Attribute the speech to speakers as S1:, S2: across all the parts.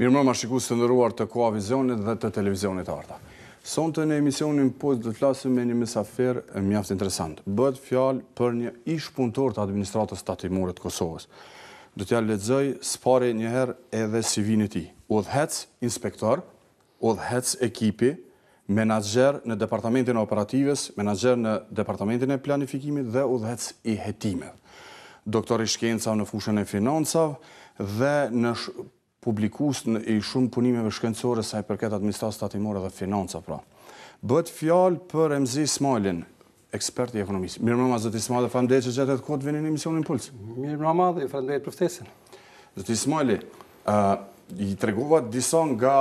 S1: Mirëmbrëma shikues të nderuar të Koha Vizionit dhe të televizionit Arta. Sonte në emisionin Puls do të flasim me një mysafir mjaft interesant. Bëhet fjalë për një ish punëtor të administratës tatimore të Kosovës. Do t'ja lexoj spari një herë edhe CV-n e tij. Udhëhec inspektor, udhëhec ekipi, menaxher në departamentin e operativës, menaxher në departamentin e planifikimit dhe udhëhec i hetimeve. Doktor i shkencave në fushën e financave dhe në publikus i shumë punimeve shkencore sa i përket administratës tatimore dhe financa pra. Bëhet fjalë për Remzi Ismajlin, ekspert i ekonomisë. Mirëmbrëma zot Ismajli, faleminderit që gjatë kohët vini në emisionin Puls.
S2: Mirëmbrëma dhe faleminderit për ftesën.
S1: Zot Ismajli, i tregova disa nga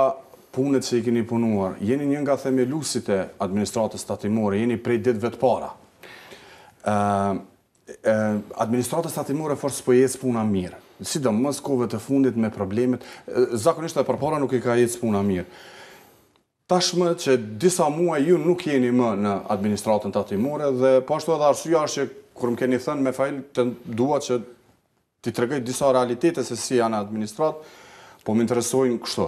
S1: punët që i keni punuar. Jeni një nga themeluesit e administratës tatimore, jeni prej ditëve të para. Administratës tatimore forse po ecë puna mirë. Sidomos kohëve të fundit me problemet, zakonisht e përpara nuk i ka ecë puna mirë. Tashmë që disa muaj ju nuk jeni më në administratën tatimore dhe po ashtu edhe arsyeja është që kur më keni thënë me fajl të dua që t'i tregoj disa realitete se si janë administratë, po më interesojnë kështu.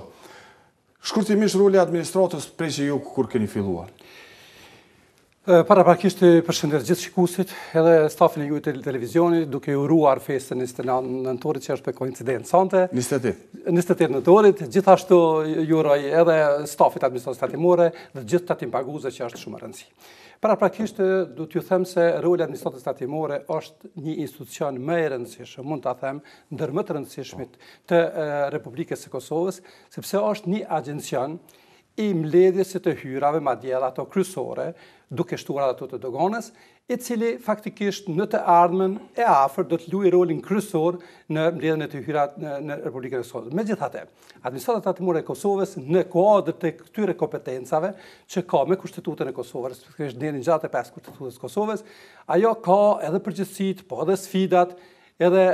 S1: Shkurtimisht roli i administratës prej që ju kur keni filluar.
S2: Paraprakisht përshëndes gjithë shikuesit, edhe stafin e juaj të televizionit, duke uruar festën 29 nëntorit që është për koincidencë sonte. 28 nëntorit, gjithashtu ju uroj edhe stafit administratës tatimore dhe gjithë tatimpaguesve që është shumë e rëndësishme. Paraprakisht do t'ju them se roli i administratës tatimore është një institucion më i rëndësishëm, mund ta them, ndër më të rëndësishmit të Republikës së Kosovës, sepse është një agjencion i mbledhjes së të hyrave, madje edhe ato kryesore, duke shtuar ato të doganës, i cili faktikisht në të ardhmen e afërt do të luajë rolin kryesor në mbledhjen e të hyrave në Republikën e Kosovës. Megjithatë, administrata tatimore e Kosovës në kuadër të këtyre kompetencave që ka me Kushtetutën e Kosovës, respektivisht deri në 65 Kushtetutës së Kosovës, ajo ka edhe përgjegjësitë, po edhe sfidat, edhe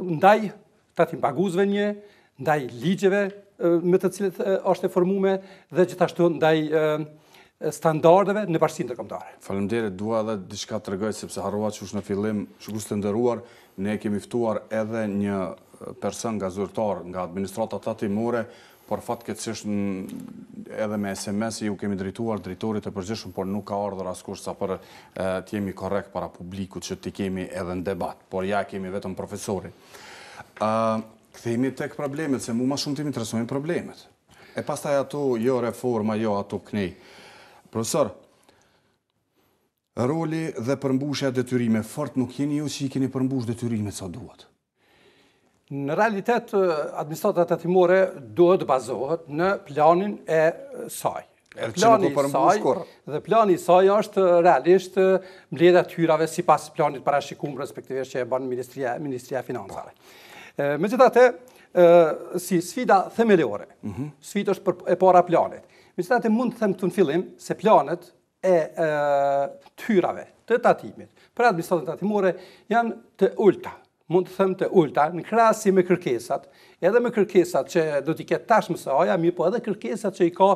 S2: ndaj tatimpaguesve një, ndaj ligjeve me të cilët është e formuar dhe gjithashtu ndaj standardeve në bashkinë ndërkombëtare.
S1: Faleminderit, dua edhe diçka të tregoj sepse harrova që në fillim, shikues të nderuar, ne kemi ftuar edhe një person nga zyrtar nga administrata tatimore, por fatkeqësisht edhe me SMS ju kemi drejtuar drejtorit të përgjithshëm, por nuk ka ardhur askush sa për të jemi korrekt para publikut që t'i kemi edhe në debat, por ja kemi vetëm profesorin. Kthehemi tek problemet, se mu ma shumë të interesojnë problemet. E pastaj ato, jo reforma, jo ato knej. Profesor, roli dhe përmbushja detyrime, fort nuk jeni ju që i keni përmbush detyrime sa duhet?
S2: Në realitet, administrata tatimore duhet bazohet në planin e saj. Plani i saj është realisht mbledhja e hyrave sipas planit parashikuar respektivisht që e bën Ministria e Financave. Megjithatë, si sfida themelore, sfida është e para planit. Megjithatë, mund të them këtu në fillim se planet e të hyrave të tatimit për administratën tatimore janë të ulta. Mund të them të ulta në krahasim me kërkesat, edhe me kërkesat që do t'i ketë tashmë së aja, mirë po edhe kërkesat që i ka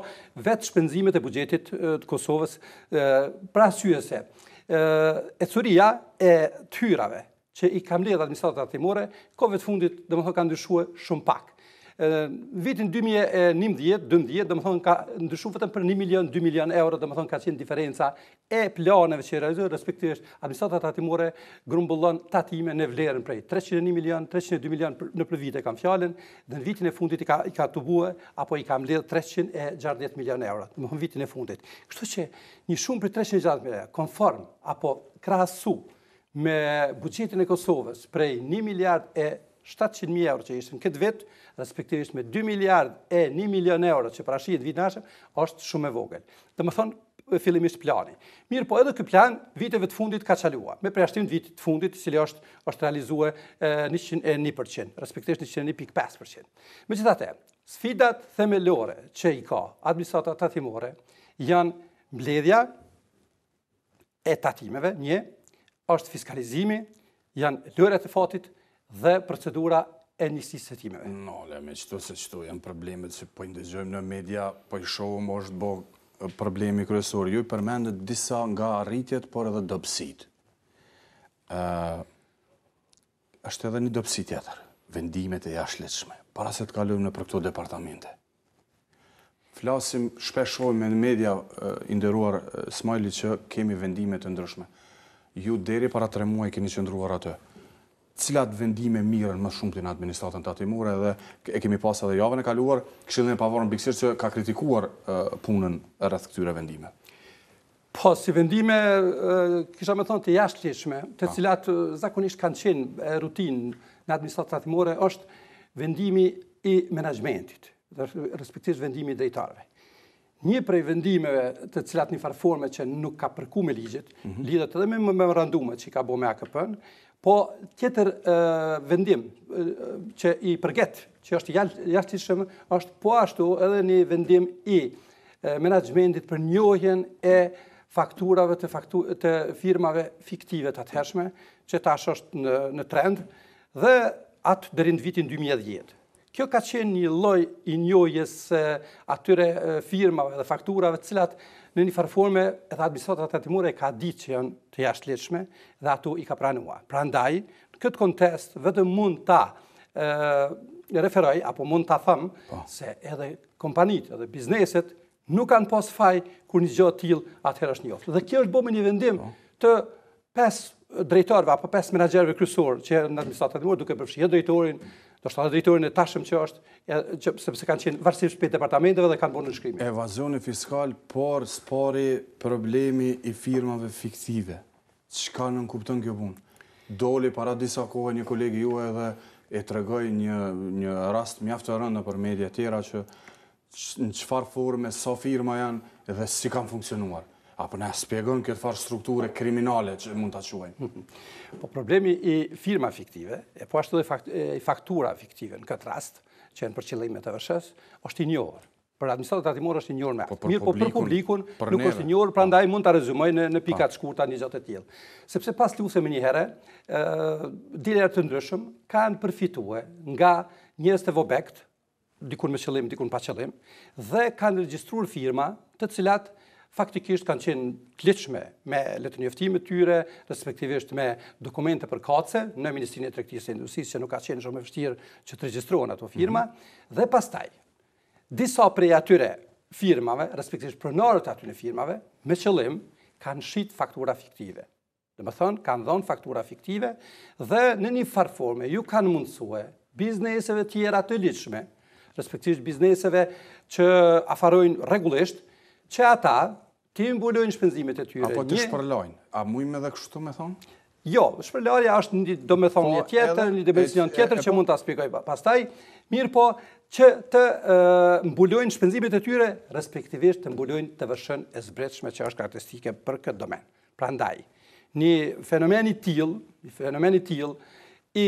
S2: vetë shpenzimet e buxhetit të Kosovës, për arsye se ecuria e të hyrave që i ka mbledhur administrata tatimore, kohëve të fundit, domethënë ka ndryshuar shumë pak. Vitin 2011-12, domethënë ka ndryshuar vetëm për 1 milion, 2 milion euro, domethënë ka qenë diferenca e planeve që realizohen, respektivisht administrata tatimore grumbullon tatime në vlerën prej 301 milion, 302 milion në për vite kam fjalën, dhe në vitin e fundit i ka tubuar apo i ka mbledhur 360 milion euro, domethënë vitin e fundit. Kështu që një shumë për 360 milion euro, konform apo krahasu me buxhetin e Kosovës prej 1 miliard e 700.000 euro që ishën këtë vit, respektivisht me 2 miliard e 1 milion euro që parashihet vitin e ardhshëm, është shumë e vogël. Domethënë fillimisht plani. Mirë, po edhe ky plan viteve të fundit ka çaluar. Me përjashtim të vitit të fundit, i cili është realizuar 101%, respektivisht 101.5%. Megjithatë, sfidat themelore që i ka administrata tatimore janë mbledhja e tatimeve, është fiskalizimi, janë lëret e fatit dhe procedura e nisjes së hetimeve.
S1: Me qëto janë problemet që po i ndëgjojmë në media, po i shohim është bo problemi kryesor. Ju i përmendet disa nga arritjet, por edhe dobësit. është edhe një dobësi tjetër. Vendimet e jashtëligjshme. para se të kalojmë në për këto departamente. Flasim, shpesh shohim në media i nderuar Ismajli që kemi vendime të ndryshme. Ju deri para 3 muaj keni qëndruar atë. Cilat vendime mirën më shumë të në administratën tatimore dhe e kemi pas edhe javën e kaluar, Këshillin e Pavarur Mbikëqyrë që ka kritikuar punën rreth këtyre vendime.
S2: Po, si vendime, kisha me thonë të jashtëligjshme, të cilat zakonisht kanë qenë rutinë në administratën tatimore, është vendimi i menaxhmentit, respektivisht vendimi i drejtarëve. Një prej vendimeve të cilat një farforme që nuk ka përku me ligjit, lidhet edhe me memorandumet që i ka bo me AKP-n, po tjetër vendim që i përget, që është jashtëligjshëm, është po ashtu edhe një vendim i menaxhmentit për njohjen e fakturave të firmave fiktive të atëhershme, që tash është në trend, dhe atë deri në vitin 2010. Kjo ka qenë një lloj i njohjes atyre firmave dhe fakturave të cilat në një farforme edhe administrata tatimore ka ditë që janë të jashtëligjshme dhe ato i ka pranuar. Prandaj, në këtë kontest vetëm mund ta referoj apo mund ta them se edhe kompanitë edhe bizneset nuk kanë pas faj kur një gjë të tillë atëherë është njohur. Dhe kjo është bërë me një vendim të 5 drejtarëve apo 5 menaxherëve kryesorë që në administratën tatimore duke përfshirë drejtorin, ndoshta drejtorin e tashëm që është, sepse kanë qenë varësisht për departamenteve dhe kanë bërë nënshkrime.
S1: Evazioni fiskal, por spari problemi i firmave fiktive. Çka nën kupton kjo punë? Doli para disa kohë një kolegi juaj edhe e tregoi një rast mjaft të rëndë për media tjera që në çfarë forme, sa firma janë dhe si kanë funksionuar. Apo na shpjegon këtë farë strukture kriminale që mund ta quajmë.
S2: Po problemi i firma fiktive, e po ashtu dhe i faktura fiktive në këtë rast, që janë për qëllime të vëshës, është i njohur. Për administratën tatimore është i njohur me. Mirë, po për publikun nuk është i njohur, prandaj mund ta rezumoj në pika të shkurta një gjë të tillë. Sepse pas luajtjes një herë, dilerat të ndryshëm kanë përfituar nga njerëz të vobekt, dikun me qëllim, dikun pa qëllim, dhe kanë regjistruar firma të cilat faktikisht kanë qenë të ligjshme me letërnjoftimet tyre, respektivisht me dokumente përkatëse në Ministrinë e Tregtisë së Industrisë, që nuk ka qenë shumë e vështirë që të regjistrohen ato firma, dhe pastaj disa prej atyre firmave, respektivisht pronarët atyre firmave, me qëllim kanë shit faktura fiktive. Domethënë, kanë dhënë faktura fiktive dhe në një farforme ju kanë mundësue bizneseve tjera të ligjshme, respektivisht bizneseve që afarojnë rregullisht, që ata ti mbulojnë shpenzimet e tyre.
S1: Apo të shpërlojnë. A mujmë edhe kështu me thonë?
S2: Jo, shpërlarja është një domethënie tjetër, një dimension tjetër që mund ta shpjegoj pastaj. Mirë po që të mbulojnë shpenzimet e tyre, respektivisht të mbulojnë të vëshën e zbretshme që është karakteristike për këtë domen. Prandaj, një fenomen i tillë i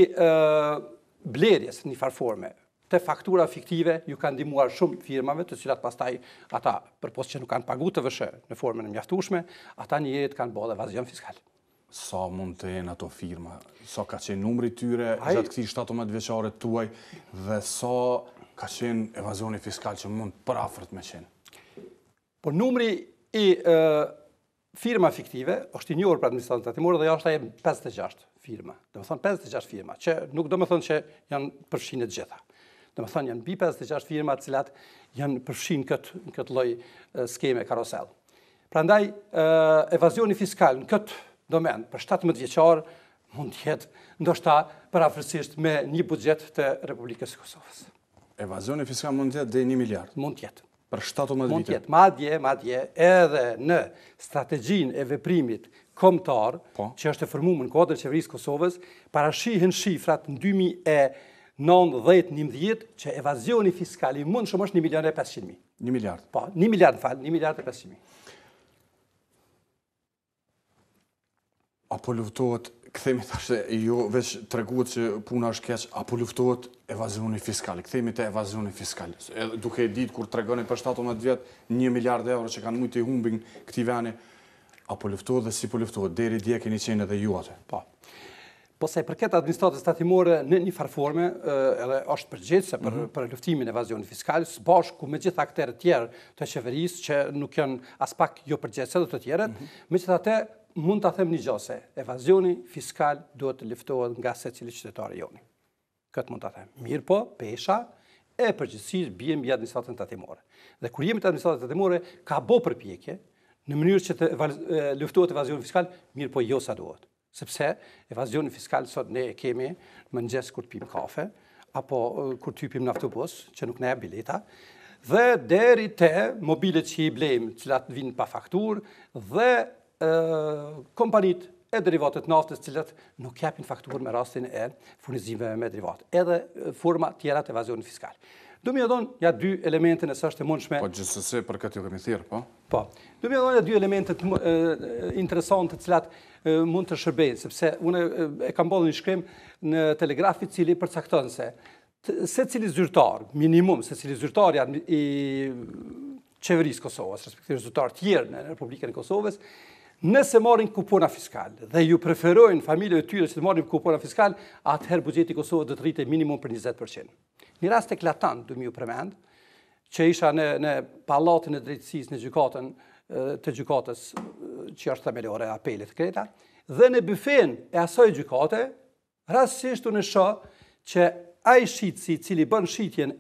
S2: blerjes në një farforme të faktura fiktive ju kanë ndihmuar shumë firmave, të cilat pastaj ata përpos që nuk kanë paguar të vëshë në formën e mjaftueshme, ata një jetë kanë bërë evazion fiskal.
S1: Sa mund të jenë ato firma? Sa ka qenë numri tyre gjatë këtij 17 vjeçare tuaj dhe sa ka qenë evazioni fiskal që mund parafort me qenë?
S2: Po numri i firma fiktive është i njohur për administratën tatimore dhe është ajo 56 firma. Domethënë 56 firma, që nuk domethënë që janë përfshirë të gjitha. Domethënë janë mbi 56 firma të cilat janë përfshirë në këtë lloj skeme karosell. Prandaj evazioni fiskal në këtë domen për 17 vjeçar mund të jetë ndoshta parafërsisht me një buxhet të Republikës së Kosovës.
S1: Evazioni fiskal mund të jetë deri 1 miliard.
S2: Mund të jetë.
S1: Për 17 vite.
S2: Mund të jetë. Madje edhe në strategjinë e veprimit kombëtar, që është e formuar në kuadër qeverisë Kosovës, parashihen shifrat në 2019-11 që evazioni fiskal i mundshëm është 1.500.000.
S1: 1 miliard.
S2: Po, 1 miliard, 1.500.000.
S1: Apo luftohet, kthehemi tash ju veç treguat që puna është keq, apo luftohet evazioni fiskal. Kthehemi te evazioni fiskal. Duke ditë kur tregoni për 17 vjet 1 miliard euro që kanë mujtë i humbin këtij veni, apo luftohet dhe si po luftohet deri dje keni qenë edhe ju atë.
S2: Po. Po sa i përket administratës tatimore në një farforme, edhe është përgjegjëse për luftimin e evazionit fiskal, së bashku me gjithë aktorët tjerë të qeverisë që nuk janë as pak jo përgjegjëse dhe të tjerët, megjithatë mund ta them një gjë se evazioni fiskal duhet të luftohet nga secili qytetar i joni. Këtë mund ta them. Mirë po, pesha e përgjithësisht bie mbi administratën tatimore. Dhe kur jemi të administratën tatimore, ka bo përpjekje në mënyrë që të luftohet evazioni fiskal, mirë po jo sa duhet. Sepse evazioni fiskal sot ne e kemi mëngjes kur të pim kafe, apo kur të hypim në autobus, që nuk ne e bileta, dhe deri te mobilet që i blejmë, cilat vinë pa faktur, dhe kompanit e derivatet naftës, cilat nuk japin faktur me rastin e furnizimeve me derivat, edhe forma tjera të evazionit fiskal. Du mi odon ja dy elementin e së është e mundshme.
S1: Po gjithsesi për këtë ju kemi thirrë, po?
S2: Po. Du mi odon ja dy elementet interesante të cilat mund të shërbejnë, sepse unë e kam bodhë një shkrim në telegrafit cili përcakton se cili zyrtar, minimum, cili zyrtar i qeverisë Kosovës, respektive zyrtar tjerë në Republikën e Kosovës, nëse marrin kupona fiskal dhe ju preferojnë familjeve tyre që të marrin kupona fiskal, atëherë buxheti i Kosovës do të rritet minimum për 20%. Një rast eklatant, du mi ju përmend, që isha në pallatin e drejtësisë në gjykatën të gjykatës që është themelore apelit të Kreta, dhe në byfen e asoj gjykate, rastësisht unë shoh që ai shitësi i cili bën shitjen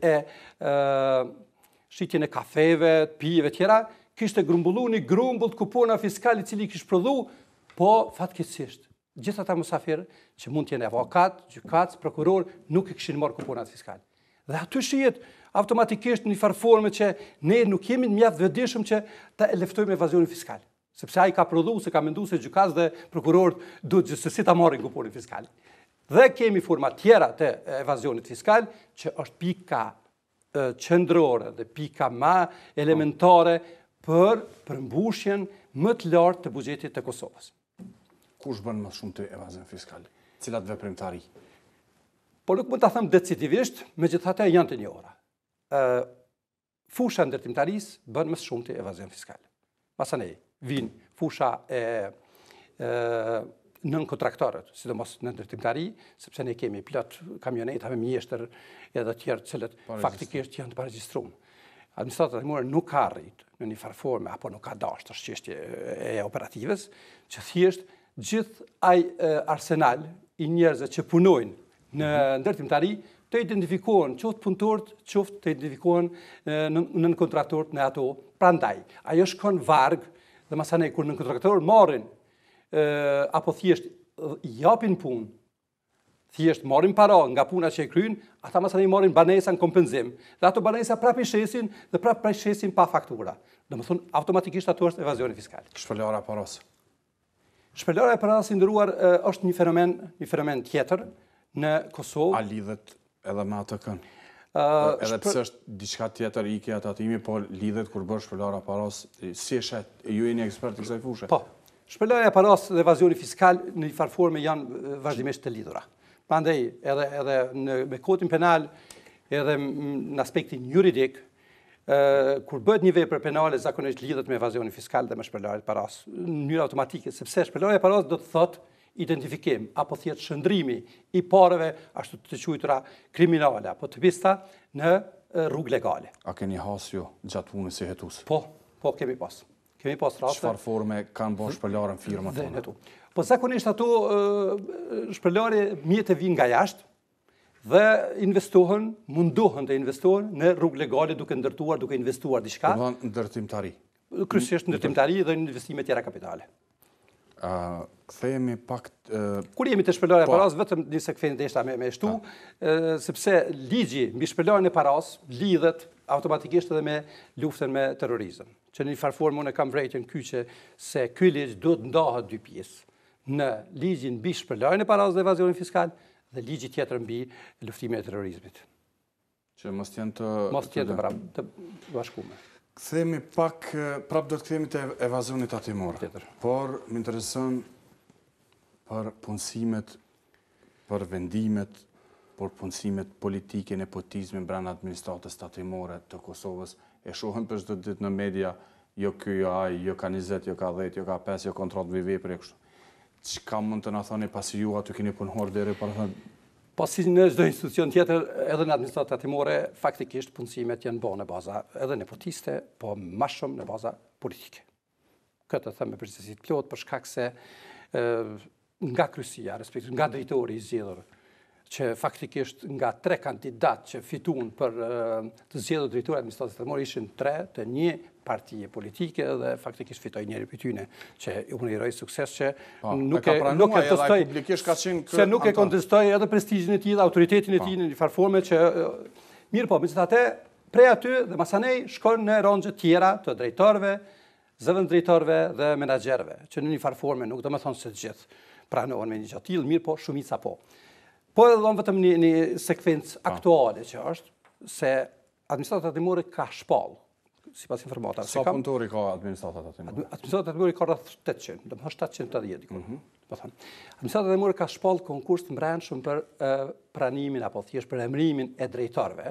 S2: e kafeve, pijeve tjera, kishte grumbullu një grumbull të kupona fiskal i cili kishte prodhu, po fatkeqësisht gjithë ata musafirë që mund të jenë avokat, gjykatës, prokuror, nuk i kishin marrë kuponat fiskal. Dhe aty shihet automatikisht në një farë forme që ne nuk jemi mjaft vetëdijshëm që ta luftojmë evazionin fiskal. Sepse ai ka prodhu, se ka menduar se gjykatës dhe prokurorët duhet gjithsesi ta marrin kuponin fiskal. Dhe kemi forma tjera të evazionit fiskal, që është pika qendrore dhe pika më elementare për përmbushjen më të lartë të buxhetit të Kosovës.
S1: Kush bën më shumë të evazion fiskal? Cilat veprimtari?
S2: Po nuk mund ta them decisivisht, megjithatë janë të njohura. Fusha ndërtimtarisë bën më shumë të evazion fiskal. Masanej vin fusha e nën kontraktorët, sidomos në ndërtimtari, sepse ne kemi plot kamioneta me mjeshtër edhe të tjerë cilët faktikisht janë të paregjistruar. Administrata tatimore nuk ka arrit në një farë forme, apo nuk ka dashur, është çështje e operativës, që thjesht gjithë ai arsenal i njerëzve që punojnë në ndërtimtari të identifikohen qoftë punëtorët, qoftë të identifikohen nën kontraktorët në ato. Prandaj, ajo shkon varg dhe masanej kur nën kontraktorët marrin apo thjesht japin punë, thjesht marrin para nga puna që e kryen, ata masanej marrin banesa në kompenzim. Dhe ato banesa prapë i shesin dhe prapë shesin pa faktura. Domethënë automatikisht ato është evazioni fiskal.
S1: Shpërlarja e paras.
S2: Shpërlarja e paras i ndëruar është një fenomen tjetër në Kosovë.
S1: A lidhet edhe me atë kënd? Edhe pse është diçka tjetër ikja e tatimi, po lidhet kur bësh shpërlarja e paras, si e shet? Ju jeni ekspert i kësaj fushë?
S2: Po. Shpërlarja e paras dhe evazioni fiskal në një farë forme janë vazhdimisht të lidhura. Prandaj edhe me kodin penal, edhe në aspektin juridik, kur bëhet një vepër penale zakonisht lidhet me evazionin fiskal dhe me shpërlarjen e paras në mënyrë automatike, sepse shpërlarja e paras do të thotë identifikim apo thjesht shëndrimi i parave ashtu të quajtura kriminale apo të pista në rrugë legale.
S1: A keni hasur gjatë punës si hetues?
S2: Po, kemi pas. Kemi pas raste.
S1: Çfarë forme kanë bërë shpërlarjen firma tonë?
S2: Po zakonisht ato shpërlarje mjetë vinë nga jashtë dhe mundohen të investohen në rrugë legale duke ndërtuar, duke investuar diçka.
S1: Do të ndërtimtari.
S2: Kryesisht ndërtimtari dhe investime tjera kapitale.
S1: Kthehemi pak
S2: kur jemi të shpërlarja e paras, vetëm një sekvent deshta me shtu, sepse ligji mbi shpërlarjen e paras lidhet automatikisht edhe me luftën me terrorizëm. Që në një farë formë unë kam vrejtën kyçe se ky ligj duhet ndahet dy pjesë. Në ligjin mbi shpërlarjen e paras dhe evazionin fiskal dhe ligji tjetër mbi luftimin e terrorizmit.
S1: Që mos jenë
S2: të bashkuara.
S1: Kthehemi pak, prapë do të kthehemi te evazioni tatimor. Por më intereson për punësimet, për vendimet, për punësimet politike, nepotizmin brenda administratës tatimore të Kosovës. E shohim për çdo ditë në media, jo ky, jo ai, jo ka 20, jo ka 10, jo ka 5, jo kontratë me vepër e kështu. Çka mund të na thoni pasi ju aty keni punëtor deri para
S2: Po si në çdo institucion tjetër, edhe në administratë tatimore, faktikisht punësimet janë bërë në baza edhe nepotiste, po më shumë në baza politike. Këtë them me përgjegjësi plot për shkak se nga kryesia, respektive nga drejtori i zgjedhur, që faktikisht nga 3 kandidat që fituan për të zgjedhur drejtori administratës tatimore ishin 3 të një partije politike dhe faktikisht fitoi njëri prej tyre që unë i uroj sukses që nuk e kontestoi edhe prestigjin e tij dhe autoritetin e tij në një farforme që mirë po, megjithatë prej aty dhe masanej shkon në rangje tjera të drejtorëve, zëvendës drejtorëve dhe menaxherëve, që në një farforme nuk do të thonë se të gjithë pranohen me një gjë tillë, mirë po shumica po. Po edhe dhëmë vetëm një sekvencë aktuale që është se administrata tatimore ka shpallë, sipas informata.
S1: Sa punëtori ka administrata tatimore?
S2: Administrata tatimore ka rreth 800, domethënë 780 diku. Administrata tatimore ka shpallë konkurs të mbrëmshëm për pranimin apo thjesht për emërimin e drejtorëve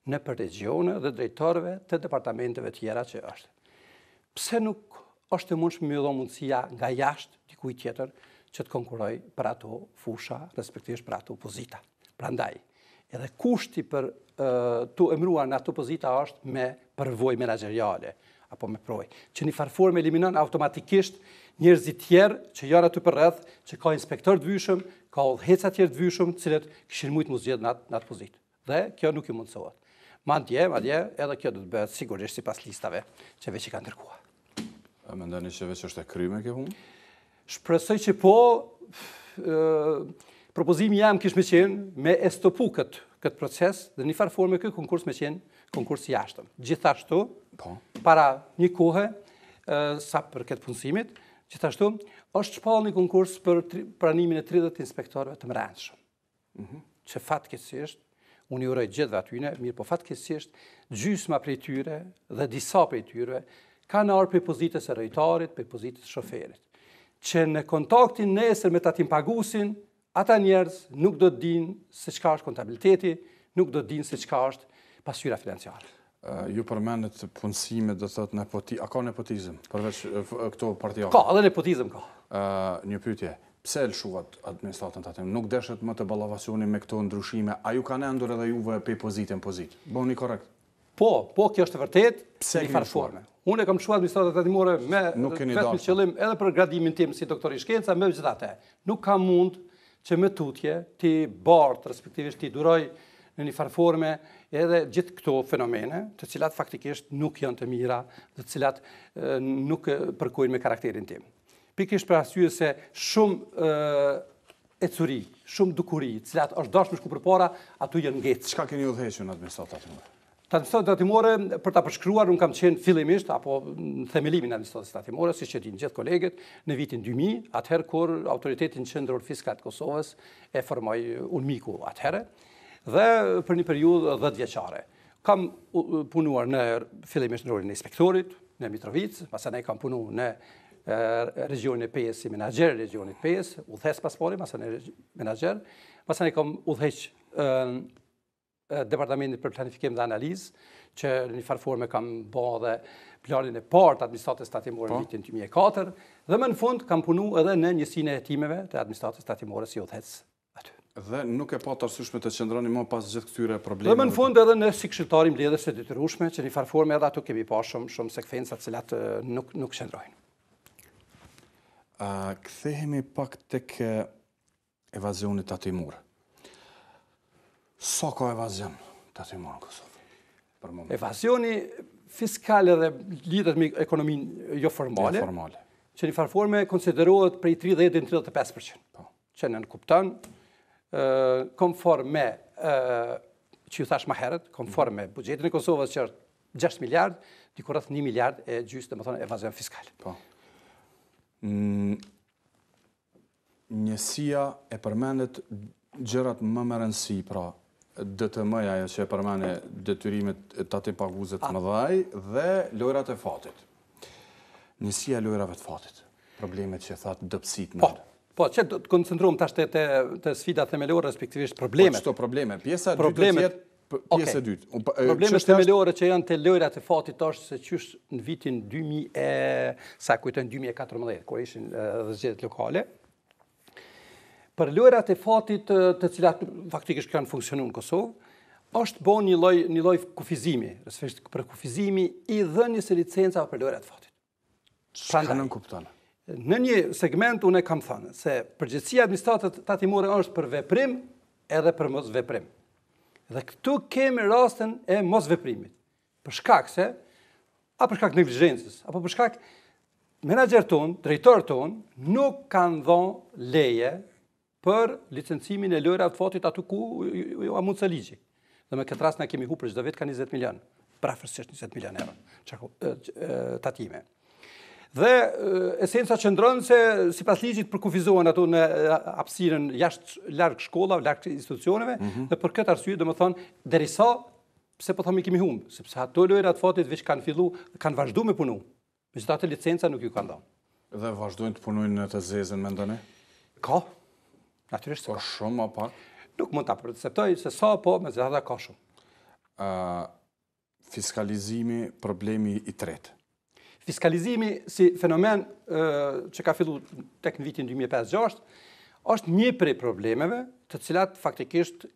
S2: në për regione dhe drejtorëve të departamenteve tjera që është. Pse nuk është e mundshme me dhënë mundësia nga jashtë dikujt tjetër që të konkuroj për ato fusha, respektivisht për ato pozita. Prandaj, edhe kushti për të emëruar në ato pozita është me përvojë menaxheriale apo me provë, që një farforme eliminon automatikisht njerëzit tjerë që janë aty përreth, që ka inspektor të vyshëm, ka udhëheca tjerë të vyshëm, të cilët kishin mujt mos zgjedh në atë pozitë. Dhe kjo nuk i mundsohet. Madje edhe kjo do të bëhet sigurisht sipas listave që veç i kanë ndërkuar.
S1: A mendoni që veç është e kryme kjo punë?
S2: Shpresoj që po, propozimi jam kish me qenë me e stopu këtë proces dhe një farë forme këtë konkurs me qenë konkurs i jashtëm. Gjithashtu, para një kohë, sa për këtë punësimit, gjithashtu, është shpallë një konkurs për pranimin e 30 inspektorëve të mbrëmshëm. Që fatkeqësisht, unë i uroj gjithëve atyne, mirë po fatkeqësisht, gjysma prej tyre dhe disa prej tyre kanë ardhur për pozitës e rejtarit, për pozitës e shoferit. Që në kontaktin nesër me tatim pagusin, ata njerëz nuk do të dinë se çka është kontabiliteti, nuk do të dinë se çka është pasyra financiare.
S1: Ju përmendet punësime, do thotë a ka nepotizëm përveç këto partia?
S2: Ka, edhe nepotizëm ka.
S1: Një pyetje, pse lshuat administratën tatimore? Nuk deshet më të ballavasjoni me këto ndryshime, a ju kanë endur edhe juve pe pozitë në pozitë? Bëni korrekt.
S2: Po, kjo është e vërtet, në një farë forme. Unë e kam lshuar administratën tatimore me vetëm qëllim edhe për gradimin tim si doktor i shkenca, me megjithatë. Nuk kam mund që me tutje ti bart, respektivisht ti duroj në një farë forme edhe gjithë këto fenomene, të cilat faktikisht nuk janë të mira, të cilat nuk përkojnë me karakterin tim. Pikërisht për arsye se shumë ecuri, shumë dukuri, të cilat është dashur shku përpara, aty janë ngecë.
S1: Çka keni udhëhequr në administratën tatimore?
S2: Administratën tatimore, për ta përshkruar, unë kam qenë fillimisht, apo në themelimin e administratës tatimore, siç e dinë gjithë kolegët, në vitin 2000, atëherë kur Autoritetin Qendror Fiskal të Kosovës e formoi UNMIK-u atëherë, dhe për një periudhë 10 vjeçare. Kam punuar fillimisht në rolin e inspektorit, në Mitrovic, pastaj kam punuar në regionin e Pejës si menaxher i regionit Pejës, udhëhes paspori, pastaj menaxher, pastaj kam udhëheq Departamentit për Planifikim dhe Analizë, që në një farë forme kam bërë dhe planin e parë të administratës tatimore në vitin 2004, dhe më në fund kam punu edhe në njësinë e hetimeve të administratës tatimore si udhëhes aty.
S1: Dhe nuk e pa të arsyeshme të qëndroni më pas gjithë këtyre problemeve?
S2: Dhe më në fund edhe në si këshilltari mbledhjes së detyrueshme, që në një farë forme edhe ato kemi pa shumë sekvenca të cilat nuk qëndrojnë.
S1: Kthehemi pak tek evazioni tatimor. Sa ka evazion tatimor në Kosovë?
S2: Evazioni fiskale dhe lidhet me ekonominë jo formale, që një farë forme konsiderohet prej 30 deri në 35%. Që në kupton konform me që ju thash më herët, konform me buxhetin e Kosovës që është 6 miliard, diku rreth 1 miliard e gjysmë, domethënë evazion fiskal.
S1: Njësia e përmendet gjërat më me rëndësi, pra DTM-ja që e përmene detyrimet tatim paguzet mëdhaj dhe lojrat e fatit. Njësia e lojrave të fatit, problemet që thatë dëpsit në.
S2: Po, që të koncentruam tash të sfidat themelore, respektivisht problemet.
S1: Po, qëto probleme? Pjesa e dytë pjesë e dytë.
S2: Problemet themelore që janë të lojrat e fatit është se qysh në vitin 2014, kur ishin dhe zgjedhjet lokale, për lojrat e fatit të cilat faktikisht kanë funksionu në Kosovë, është bo një lloj kufizimi, për kufizimi i dhënies së licencave për lojrat e fatit.
S1: Çka nuk kupton?
S2: Në një segment unë kam thënë se përgjegjësia administratës tatimore është për veprim edhe për mos veprim. Dhe këtu kemi rastin e mos veprimit. Për shkak se, a për shkak negligjencës, apo për shkak menaxher ton, drejtor ton, nuk kanë dhënë leje për licencimin e lojrave të fotit aty ku ju a mund të ligji. Dhe me këtë rast na kemi humbur çdo vit ka 20 milion, prafërsisht 20 milion euro tatime. Dhe esenca qëndron se sipas ligjit përkufizohen ato në hapësirën jashtë larg shkollave, larg institucioneve, dhe për këtë arsye domethënë derisa pse po themi kemi humbur, sepse ato lojra të fotit veç kanë vazhduar me punu. Megjithatë licenca nuk ju kanë dhënë.
S1: Dhe vazhdojnë të punojnë në të zezën, mendoni?
S2: Ka. Natyrisht
S1: ka. Po shumë a pak?
S2: Nuk mund ta perceptoj se sa, po megjithatë ka shumë.
S1: Fiskalizimi, problemi i tretë.
S2: Fiskalizimi si fenomen që ka filluar tek në vitin 2005-2006 është një prej problemeve të cilat faktikisht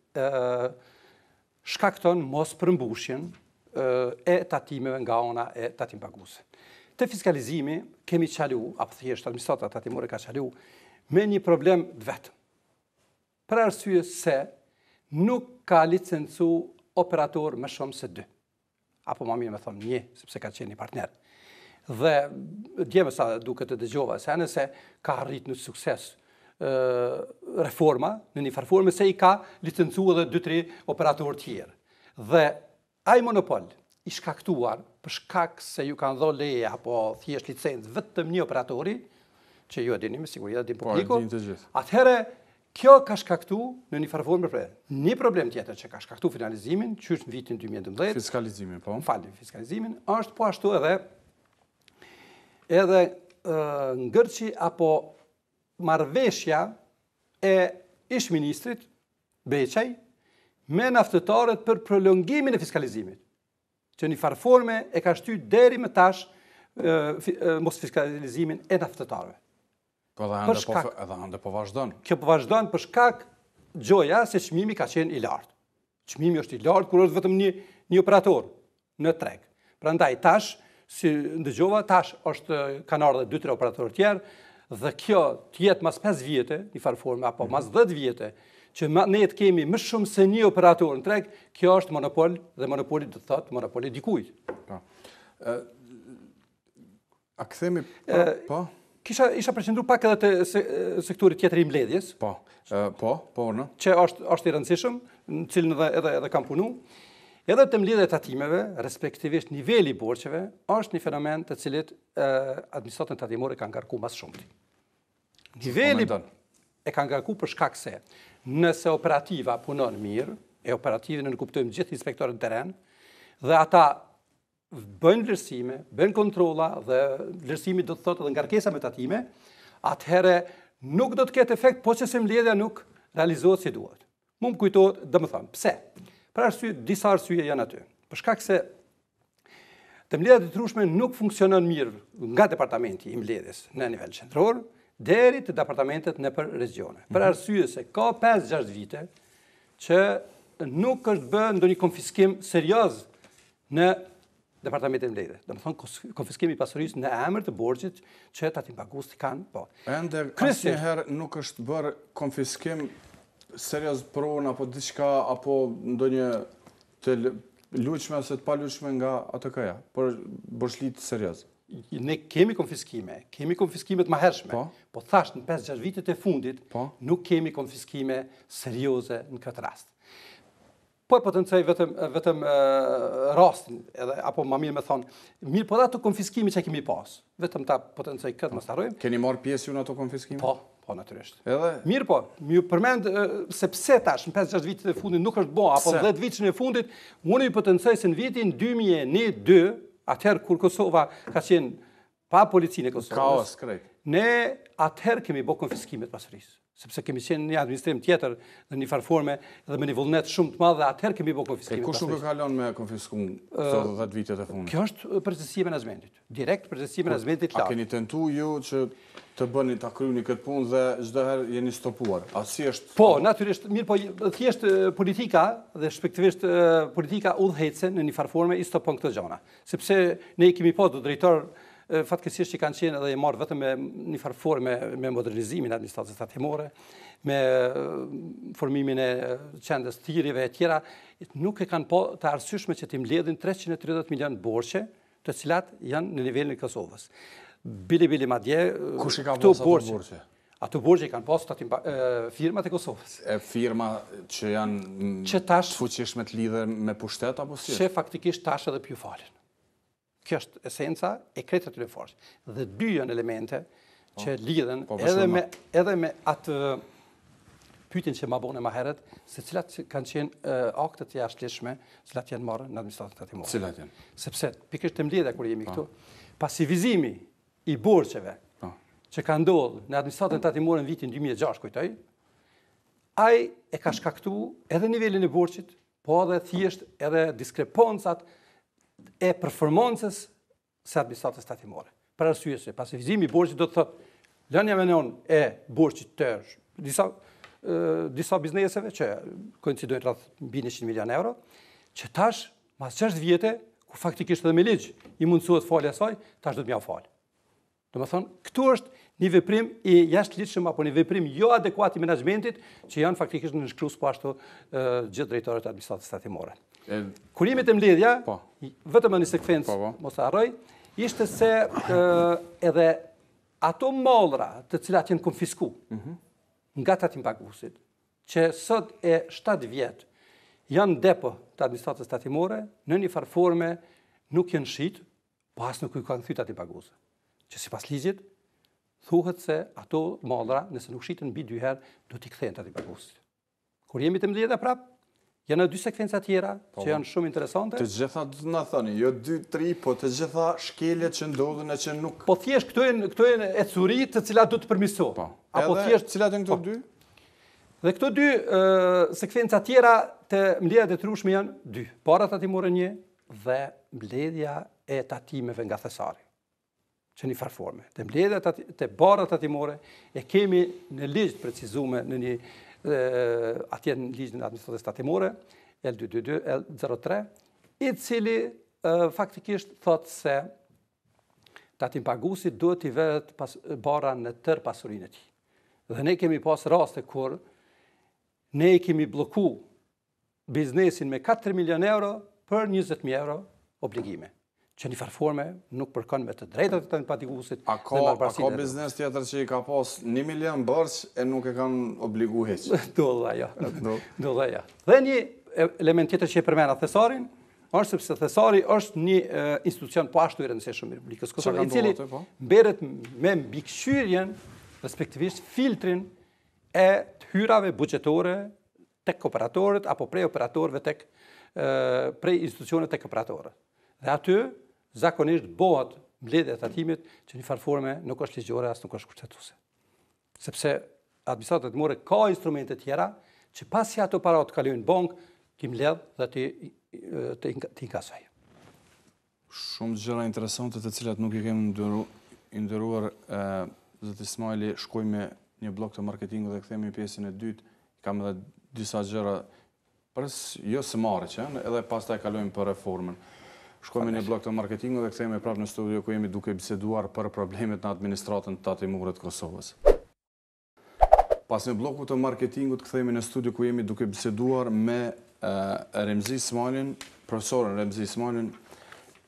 S2: shkakton mos përmbushjen e tatimeve nga ana e tatim paguese. Te fiskalizimi kemi qalu, apo thjesht administrata tatimore ka qalu, me një problem të vetë. Për arsye se nuk ka licencu operator më shumë se 2. Apo më mirë me thonë 1, sepse ka qenë një partner. Dhe djeme sa duke të dëgjova, se nëse ka arrit në sukses reforma, në një farforme se i ka licencu edhe 2-3 operator tjerë. Dhe ai monopol i shkaktuar për shkak se ju kanë dhënë leje apo thjesht licencë vetëm një operatori, që ju e dini me siguri edhe din publiku, atëherë kjo ka shkaktu në një farforme problem. Një problem tjetër që ka shkaktu finalizimin, që është në vitin 2012,
S1: fiskalizimin, po.
S2: Fiskalizimin, është po ashtu edhe ngërçi apo marrëveshja e ish-ministrit Beqaj me naftëtarët për prolongimin e fiskalizimit, që një farforme e ka shty deri më tash mos fiskalizimin e naftëtarëve.
S1: Po edhe ande po vazhdon.
S2: Kjo po vazhdon për shkak gjoja se çmimi ka qenë i lartë. Çmimi është i lartë kur është vetëm një operator në treg. Prandaj tash, si ndëgjova, tash kanë ardhur 2-3 operatorë tjerë dhe kjo të jetë mas 5 vjete, një farforme, apo mas 10 vjete, që ne të kemi më shumë se një operator në treg, kjo është monopol dhe monopoli do të thotë monopoli dikujt.
S1: A kthemi po?
S2: Isha përqendruar pak edhe te sektori tjetër i mbledhjes.
S1: Po, në.
S2: Që është i rëndësishëm, në cilin edhe kam punu. Edhe të mbledhjet tatimeve, respektivisht niveli i borxheve, është një fenomen të cilit administratën tatimore kanë ngarku mas shumti. Niveli e kanë ngarku për shkak se nëse operativa punon mirë, e operative në kuptojmë gjithë inspektorët në teren, dhe ata bëjnë vlerësime, bëjnë kontrolla dhe vlerësimi do të thotë edhe ngarkesa me tatime, atëherë nuk do të ketë efekt, po që se mbledhja nuk realizohet si duhet. Mu më kujtohet, dhe më thonë, pse? Për arsye, disa arsye janë aty. Për shkak se të mbledhjet e trushme nuk funksionon mirë nga departamenti i mbledhjes në nivel qendror deri te departamentet nëpër regione. Për arsye se ka 5-6 vite që nuk është bërë ndonjë konfiskim serioz në departamentet e mbledhjes. Domethënë konfiskimi i pasurisë në emër të borxhit që tatim paguesi kanë, po.
S1: Ende asnjëherë nuk është bërë konfiskim serioz pronë apo diçka apo ndonjë të luajshme ose të paluajshme nga ATK-ja, por borxhlit serioz.
S2: Ne kemi konfiskime të mahershme, po thash në 5-6 vitet e fundit nuk kemi konfiskime serioze në këtë rast. Po e potencoj vetëm rastin, apo më mirë me thonë, mirë po dhe ato konfiskimi që kemi pas, vetëm ta potencoj këtë më starojmë.
S1: Keni marrë pjesë ju në ato konfiskime?
S2: Po, natyrisht. Mirë po, më ju përmend sepse tash në 5-6 vitet e fundit nuk është bo, apo 10 vitën e fundit, unë ju potencoj se në vitin 2001-2002, atëherë kur Kosova ka qenë pa policinë e Kosovës,
S1: kaos, krejt.
S2: Ne atëherë kemi bo konfiskimet pasurisë. Sepse kemi qenë një administrim tjetër dhe një farforme dhe me një vullnet shumë të madhe, atëherë kemi bo konfiskimet.
S1: Kush nuk e kalon me konfiskum këto 10 vitet e fundit?
S2: Kjo është përgjegjësia e menaxhmentit. Direkt përgjegjësia e menaxhmentit lartë.
S1: A keni tentu ju që të bëni ta kryeni këtë punë dhe çdo herë jeni stopuar? A si është?
S2: Po, natyrisht, mirë po thjesht politika dhe respektivisht politika udhëhecen në një farforme i stopon këto gjëra. Sepse ne kemi pas drejtor fatkeqësisht që kanë qenë edhe marrë vetëm me një farë me modernizimin e administratës tatimore, me formimin e qendës thirrjeve e tjera, nuk e kanë të arsyeshme që t'i mbledhin 330 milion borxhe, të cilat janë në nivelin e Kosovës. Bili madje
S1: kush i ka pasur ato borxhe?
S2: Ato borxhe kanë pasur firmat e Kosovës.
S1: Firma që janë të fuqishme të lidhen me pushtet apo si?
S2: Që faktikisht tash edhe pju falen. Kjo është esenca e krejtë atyre forcë. Dhe dy janë elemente që lidhen edhe me atë pyetjen që ma bone më herët, se cilat kanë qenë aktet e jashtëligjshme, cilat janë marrë në administratën tatimore.
S1: Cilat janë?
S2: Sepse pikërisht të mbledhja kur jemi këtu, pasivizimi i borxheve që ka ndodhur në administratën tatimore në vitin 2006, kujtoj, ai e ka shkaktuar edhe nivelin e borxhit, po edhe thjesht edhe diskrepancat e performancës së administratës tatimore. Për arsye se pasivizimi i borxhit do të thotë lënia me non e borxhit të disa bizneseve që koincidojnë rreth mbi 100 milion euro, që tash, mas 6 vjete, ku faktikisht edhe me ligj i mundësohet falja e saj, tash do të m'ja falë. Domethënë, këtu është një veprim i jashtëligjshëm apo një veprim jo adekuat i menaxhmentit që janë faktikisht nënshkruar po ashtu gjithë drejtorët e administratës tatimore. Kur jemi te mbledhja, vetëm në një sekvencë, mos e harroj, ishte se edhe ato mallra të cilat janë konfiskuar nga tatimpaguesit, që sot e 7 vjet janë depo të administratës tatimore, në një farë forme nuk janë shit, po as nuk i kanë thyer tatimpaguesve. Që sipas ligjit thuhet se ato mallra, nëse nuk shiten mbi 2 herë, do t'i kthehen tatimpaguesit. Kur jemi të mbledhja prap, janë 2 sekvenca tjera që janë shumë interesante.
S1: Të gjitha do të na thoni, jo 2-3, po të gjitha shkeljet që ndodhen e që nuk.
S2: Po thjesht këto janë ecuri të cilat do të përmirësohen.
S1: Apo thjesht cilat janë këto 2?
S2: Dhe këto 2 sekvenca tjera të mbledhja detyrueshme janë 2. Bara tatimore 1 dhe mbledhja e tatimeve nga thesari. Që një farforme. Të mbledhja të bara tatimore e kemi në ligj të precizuar në një atje në ligjin e administratës tatimore, L222, L03, i cili faktikisht thotë se tatimpaguesi duhet t'i vëret bara në tërë pasurinë e tij. Dhe ne kemi pas raste kur ne i kemi blloku biznesin me 4 milion euro për 20.000 euro obligime. Që një farforme nuk përkon me të drejtat të tatimpaguesit.
S1: A ka biznes tjetër që i ka pas 1 milion borxh e nuk e kanë obligu hiç?
S2: Do dhe ja. Dhe një element tjetër që e përmena thesarin, është sepse thesari është një institucion po ashtu i rëndësishëm i Republikës Kosovë, i cili mberet me mbikëqyrjen, respektivisht filtrin e të hyrave buxhetore tek operatorët apo prej operatorëve tek prej institucionet tek operatorët. Dhe aty zakonisht bëhet mbledhja e tatimit që një farforme nuk është ligjore as nuk është kushtetuese. Sepse administrata tatimore ka instrumente tjera që pasi ato para të kalojnë bank, ti mbledh dhe ti inkasoj.
S1: Shumë gjëra interesante të cilat nuk i kemi nderuar zot Ismajli, shkoj me një blok të marketingut dhe kthehemi në pjesën e dytë. Kam edhe disa gjëra jo së marrë, edhe pastaj kalojmë për reformën. Shkojmë në një blok të marketingu dhe kthehemi prapë në studio ku jemi duke biseduar për problemet në administratën tatimore të Kosovës. Pas në bloku të marketingut kthehemi në studio ku jemi duke biseduar me Remzi Ismajlin, profesorin Remzi Ismajlin,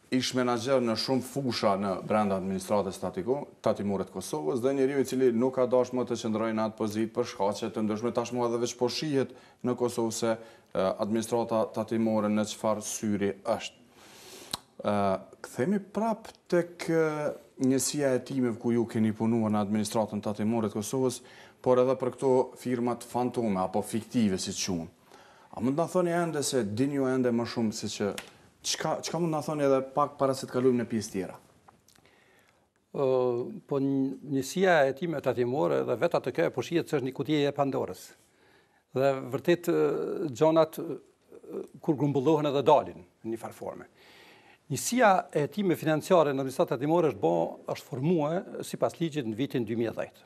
S1: ish menaxher në shumë fusha në brenda administratës tatimore të Kosovës dhe njeriu i cili nuk ka dashur më të qëndrojë në atë pozitë për shkaqe të ndryshme, tashmë edhe veç po shihet në Kosovë se administrata tatimore në çfarë syri është. Kthehemi prap tek njësia e timeve ku ju keni punuar në administratën tatimore të Kosovës, por edhe për këto firmat fantome apo fiktive si quhen. A mund na thoni ende se dini ju ende më shumë se që çka mund na thoni edhe pak para se të kalojmë në pjesë tjera?
S2: Po njësia e timeve tatimore dhe vetë atë kjo po shihet se është një kutije e Pandorës. Dhe vërtet gjonat kur grumbullohen edhe dalin në një farforme. Njësia e timeve financiare në administratën tatimore është formuar sipas ligjit në vitin 2010.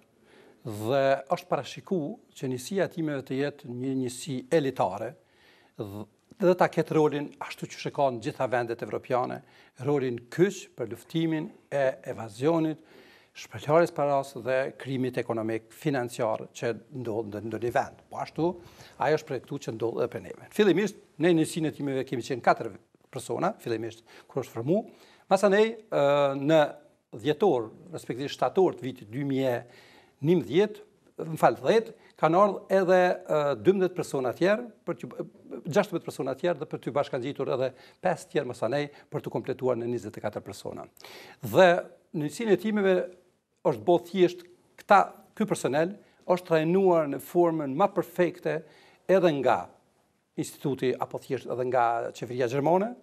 S2: Dhe është parashikuar që njësia e timeve të jetë një njësi elitare, dhe ta ketë rolin, ashtu që shikon gjitha vendet evropiane, rolin kyç për luftimin e evazionit, shpërlarjes paras dhe krimit ekonomik financiar që ndodh në një vend. Po ashtu, ajo është projektu që ndodh edhe për neve. Fillimisht, ne në njësinë e timeve kemi qenë 4 persona, fillimisht kur është formu, masanej në dhjetor, respektive shtator të vitit 2011, më falë 10, kanë ardhur edhe 12 persona tjerë, 16 persona tjerë dhe për të bashkangjitur edhe 5 tjerë masanej për të kompletuar në 24 persona. Dhe në njësinë e timeve është bo thjesht ky personel është trajnuar në formën më perfekte edhe nga instituti apo thjesht edhe nga qeveria gjermane,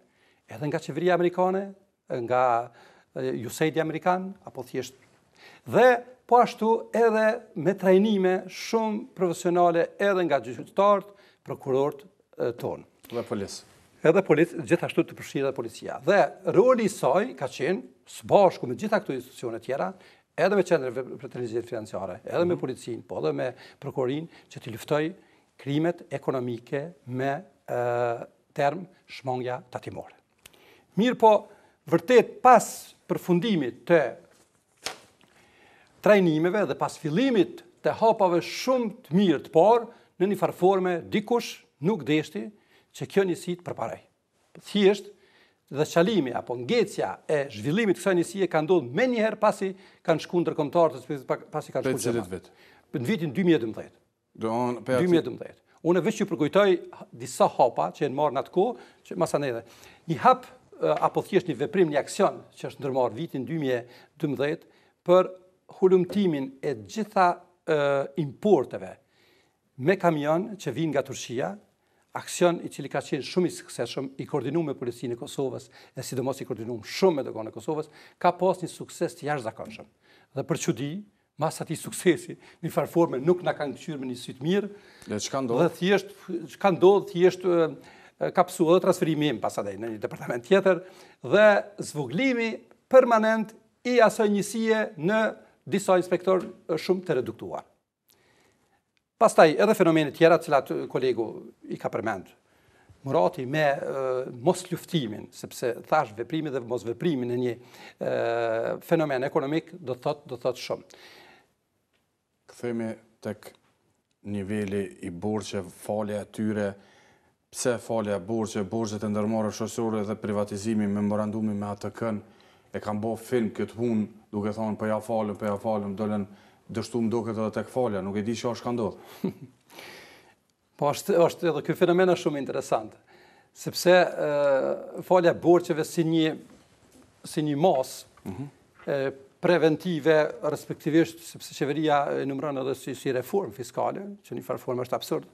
S2: edhe nga qeveria amerikane, nga USAID amerikan, apo thjesht. Dhe po ashtu edhe me trajnime shumë profesionale edhe nga gjyqtarët, prokurorët tonë.
S1: Dhe policë.
S2: Edhe policë, gjithashtu të përfshirë dhe policia. Dhe roli i saj ka qenë, së bashku me gjitha këto institucione tjera, edhe me qendrën për inteligencë financiare, edhe me policinë, po edhe me prokurorin, që të luftoj krimet ekonomike me term shmangja tatimore. Mirë po, vërtet pas përfundimit të trajnimeve dhe pas fillimit të hapave shumë të mirë të parë, në një farforme dikush nuk deshti që kjo njësi të përparej. Thjesht dhe qalimi apo ngecja e zhvillimit kësaj njësie ka ndodhur më njëherë pasi kanë shkuar ndërkombëtarët, pasi kanë shkuar gjermanë. Në vitin 2012. 2012. Unë veç ju përkujtoj disa hapa që janë marrë në atë kohë, që masanedhe. Një hap apo thjesht një veprim, një aksion që është ndërmarrë vitin 2012 për hulumtimin e gjitha importeve me kamion që vinë nga Turqia, aksion i cili ka qenë shumë i suksesshëm, i koordinuar me policinë e Kosovës, e sidomos i koordinuar shumë me doganën e Kosovës, ka pas një sukses të jashtëzakonshëm. Dhe për çudi, mas atij suksesi, në farforme nuk na kanë kthyer me një sy të mirë.
S1: Dhe çka ndodh?
S2: Dhe thjesht çka ndodh, thjesht ka pësuar edhe transferimi im pastaj në një departament tjetër dhe zvoglimi permanent i asaj njësie në disa inspektor shumë të reduktuar. Pastaj edhe fenomene tjera të cilat kolegu i ka përmend. Murati me mos luftimin, sepse thash veprimi dhe mos veprimin në një fenomen ekonomik do thot shumë.
S1: Kthehemi tek niveli i borxheve, falja e tyre, pse falja e borxhet e ndërmarrë shoqërore dhe privatizimi, memorandumi me ATK-n e kanë bërë film këtë punë, duke thonë po ja falem, dolën dështu më duket edhe tek falja, nuk e di çfarë ka ndodhur.
S2: Po është edhe ky fenomen shumë interesant, sepse falja e borxheve si një masë preventive, respektivisht sepse qeveria e numëron edhe si reformë fiskale, që një farë formë është absurd,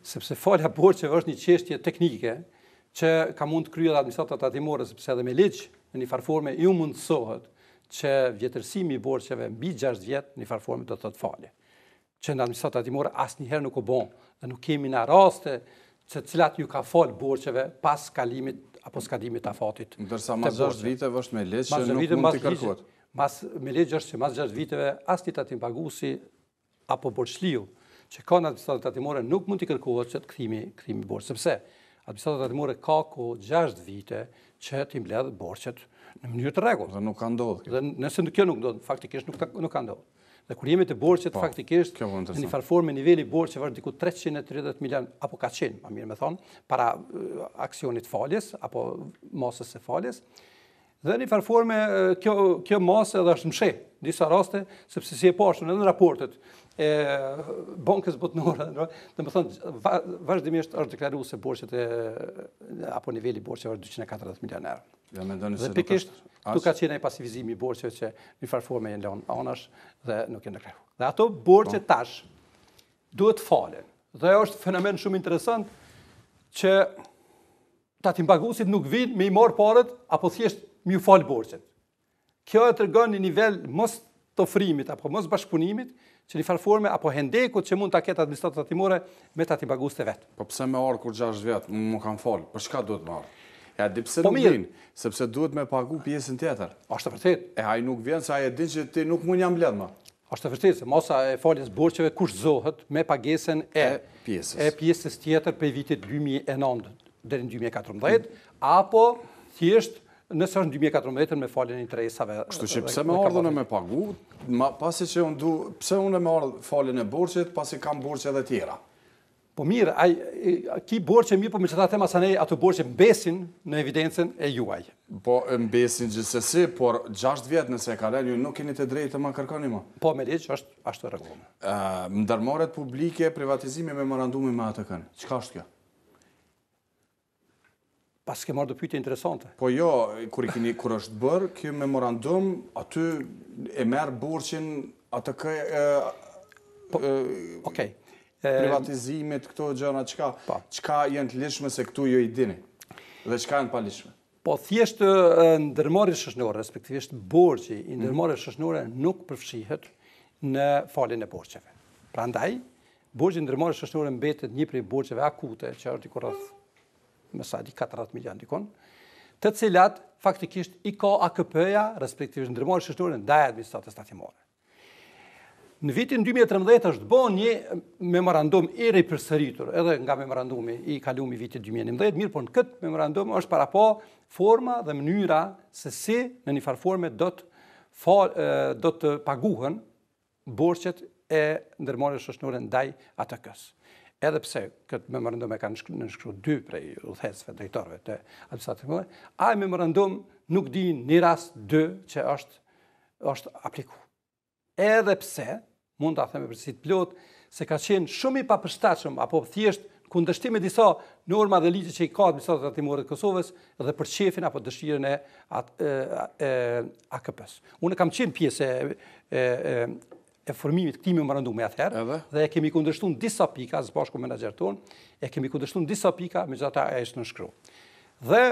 S2: sepse falja e borxheve është një çështje teknike që ka mund të kryhet administrata tatimore, sepse edhe me ligj në një farë formë ju mundsohet që vjetërsimi i borxheve mbi 6 vjet në një farë formë do të thotë falje. Që në administrata tatimore asnjëherë nuk u bën dhe nuk kemi na raste që cilat ju ka fal borxheve pas kalimit apo skadimit të afatit.
S1: Ndërsa mas 6 viteve është me ligj që nuk mund të kërkohet.
S2: Me ligj është që mas 6 viteve asnjë tatimpaguesi apo borxhliu që ka në administratën tatimore nuk mund të kërkohet që të kthimi borxh, sepse administrata tatimore ka kohë 6 vite që t'i mbledh borxhet në mënyrë të rregullt.
S1: Dhe nuk ka ndodhur.
S2: Dhe nëse kjo nuk ndodh, faktikisht nuk ka ndodhur. Dhe kur jemi të borxhet faktikisht në një farë formë niveli i borxheve është diku 330 milion apo ka qenë, më mirë me thonë, para aksionit faljes apo masës së faljes. Dhe në një farë formë kjo masë edhe është msheh disa raste, sepse si e pashun edhe në raportet e bankës botërore, domethënë vazhdimisht është deklaruar se borxhet apo niveli i borxheve është 240 milion euro.
S1: Ja mendoni se
S2: dhe pikërisht tu ka qenë ai pasivizimi i borxheve që në farë forme janë lënë anash dhe nuk janë deklaruar. Dhe ato borxhe tash duhet falen. Dhe është fenomen shumë interesant që tatimbaguesit nuk vinë me i marr parët apo thjesht me u fal borxhet. Kjo e tregon një nivel mos të ofrimit apo mos bashkëpunimit që në farë forme apo hendekut që mund ta ketë administrata tatimore me tatimbaguesit e vet.
S1: Po pse më ardh kur 6 vjet, më kanë fal. Për çka duhet më ardh? Ja, di pse nuk vjen, sepse duhet me pagu pjesën tjetër.
S2: Është vërtet.
S1: E ai nuk vjen se ai e din që ti nuk mund jam mbledh më.
S2: Është vërtet se masa e faljes borxheve kushtohet me pagesën e pjesës tjetër për vitit 2009. deri në 2014, apo thjesht nëse është në 2014 me faljen e interesave.
S1: Kështu që pse me ardhën e me pagu, pasi që pse unë me ardhë faljen e borxhet, pasi kam borxhe edhe tjera?
S2: Po mirë, ki borxhe mirë, po me që ta tema sa ne ato borxhe mbesin në evidencën e juaj.
S1: Po mbesin gjithsesi, por 6 vjet nëse e kalen, ju nuk keni të drejtë të ma kërkoni më.
S2: Po me ligj është ashtu rregulluar.
S1: Ndërmarrjet publike, privatizimi, memorandumi me atë kënë. Çka është kjo?
S2: Pas ke marrë do pyetje interesante.
S1: Po jo, kur është bërë kjo memorandum, aty e merr borxhin atë
S2: Okej.
S1: Privatizimit, këto gjëra, çka janë të lishme se këtu jo i dini, dhe çka janë pa lishme?
S2: Po thjesht ndërmarrja shoqërore, respektivisht borxhi i ndërmarrjes shoqërore nuk përfshihet në faljen e borxheve. Prandaj, borxhi i ndërmarrjes shoqërore mbetet një prej borxheve akute, që është diku rreth me sa di 40 milionë dikon, të cilat faktikisht i ka AKP-ja, respektivisht ndërmarrja shoqërore ndaj administratës tatimore. Në vitin 2013 është bën një memorandum i ripërsëritur, edhe nga memorandumi i kalumi vitit 2011, mirë, por në këtë memorandum është para po forma dhe mënyra se si në një farë forme do të paguhen borxhet e ndërmarrjes shoqërore ndaj ATK-s. Edhe pse këtë memorandum e kanë nënshkruar 2 prej udhëheqësve drejtorëve të administratës tatimore, ai memorandum nuk di në rast 2 që është aplikuar. Edhe pse mund ta them me përgjithësi plot se ka qenë shumë i papërshtatshëm apo thjesht kundërshtim me disa norma dhe ligje që i ka administrata tatimore të Kosovës dhe për shefin apo dëshirën e AKP-s. Unë kam qenë pjesë e formimit këtij memorandumi atëherë dhe e kemi kundërshtuar disa pika së bashku me menaxher ton, e kemi kundërshtuar disa pika megjithatë ai është nënshkruar. Dhe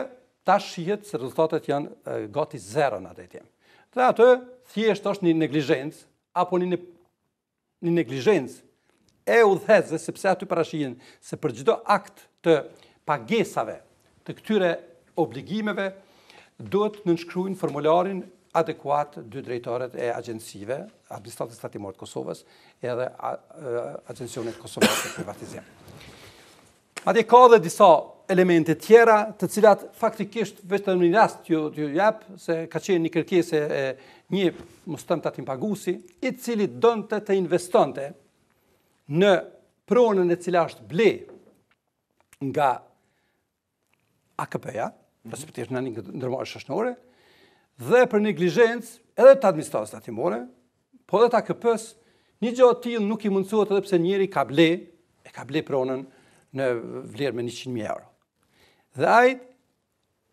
S2: tash shihet se rezultatet janë gati 0 në atë temp. Dhe atë thjesht është një neglizhencë apo një neglizhencë e udhëheqësve, sepse aty parashihen se për çdo akt të pagesave të këtyre obligimeve duhet nënshkruajnë formularin adekuat 2 drejtorët e agjencive, administratës tatimore të Kosovës edhe agjencionit kosovare të privatizim. Atje ka dhe disa elemente tjera të cilat faktikisht vetëm në një rast ju jap se ka qenë një kërkesë e një mostëm tatim paguesi i cili donte të investonte në pronën e cila është ble nga AKP-ja, respektivisht në një ndërmarrje shoqërore, dhe për neglizhencë edhe të administratës tatimore, po edhe të AKP-s, një gjë të tillë nuk i mundësohet edhe pse njëri ka ble pronën në vlerë me 100.000 euro. Dhe ai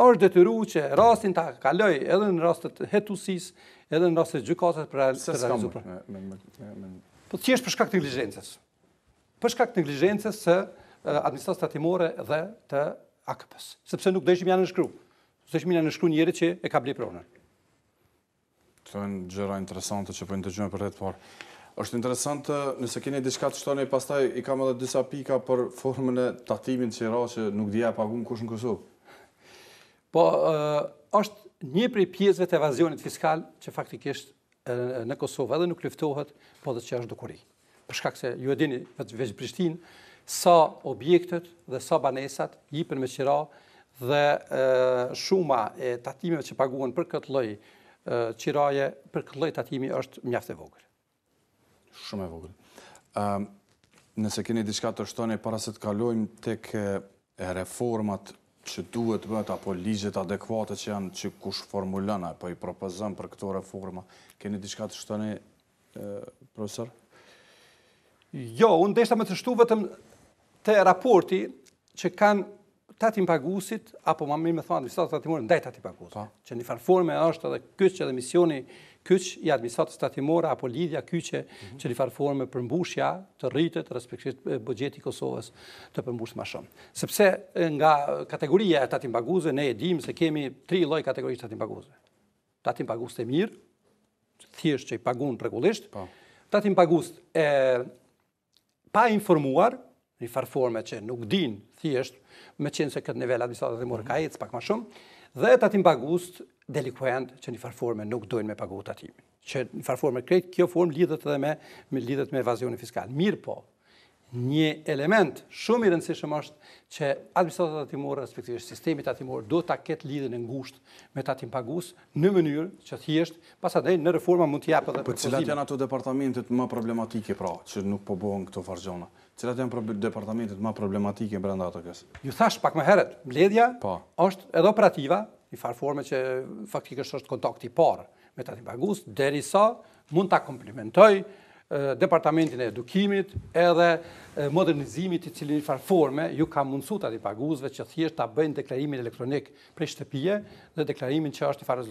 S2: është detyruar që rastin ta kaloj edhe në rastet hetuesisë, edhe në rastet gjykatës për realizuar. Po thjesht për shkak të neglizhencës. Për shkak të neglizhencës së administratës tatimore dhe të AKP-s, sepse nuk dëshim janë nënshkruar. Dëshim janë nënshkruar njëri që e ka ble pronën.
S1: Këto janë gjëra interesante që po ndëgjojmë për herë të parë. Është interesante nëse keni diçka të shtoni, pastaj i kam edhe disa pika për formën e tatimit që ra që nuk dija pagun kush në Kosovë.
S2: Po, është një prej pjesëve të evazionit fiskal që faktikisht në Kosovë edhe nuk luftohet, po dhe që është dukuri. Për shkak se ju e dini veç Prishtinë, sa objektet dhe sa banesat jipen me qira dhe shuma e tatimeve që paguhen për këtë lloj qiraje, për këtë lloj tatimi është mjaft e vogël.
S1: Shumë e vogël. Nëse keni diçka të shtoni para se të kalojmë tek reformat që duhet bëhet apo ligjet adekuate që janë që kush formulon apo i propozon për këto reforma, keni diçka të shtoni, profesor?
S2: Jo, unë deshta me të shtu vetëm te raporti që kanë tatim paguesit apo më mirë me thënë administratës tatimore ndaj tatim paguesit. Që në farë forme është edhe kyç edhe misioni kyç i administratës tatimore apo lidhja kyçe që në farë forme përmbushja të rritet respektivisht buxheti i Kosovës të përmbush më shumë. Sepse nga kategoria e tatim paguesve ne e dimë se kemi 3 lloj kategori tatim paguesve. Tatim pagues të mirë, thjesht që i paguën rregullisht. Tatim pagues pa informuar, në farë forme që nuk din thjesht, me qenë se këtë nivel administratës tatimore ka ecë pak më shumë, dhe tatim pagues delikuent që në farë forme nuk dojnë me pagu tatimin. Që në farë forme krejt, kjo formë lidhet edhe lidhet me evazionin fiskal. Mirë po, një element shumë i rëndësishëm është që administrata tatimore, respektivisht sistemi tatimor, do ta ketë lidhjen e ngushtë me tatim-pagues në mënyrë që thjesht pastaj në reforma mund të japë edhe
S1: Po cilat janë ato departamentet më problematike pra, që nuk po bëhen këto fargjona? Cilat janë departamentet më problematike brenda ATK-s?
S2: Ju thash pak më herët, mbledhja është edhe operativa, në farë forme që faktikisht është kontakti i parë me tatim-pagues, derisa mund ta komplementoj departamentin e edukimit edhe modernizimit i cili në farë forme ju ka mundësu tatim-paguesve që thjesht ta bëjnë deklarimin elektronik prej shtëpie dhe deklarimin që është një farë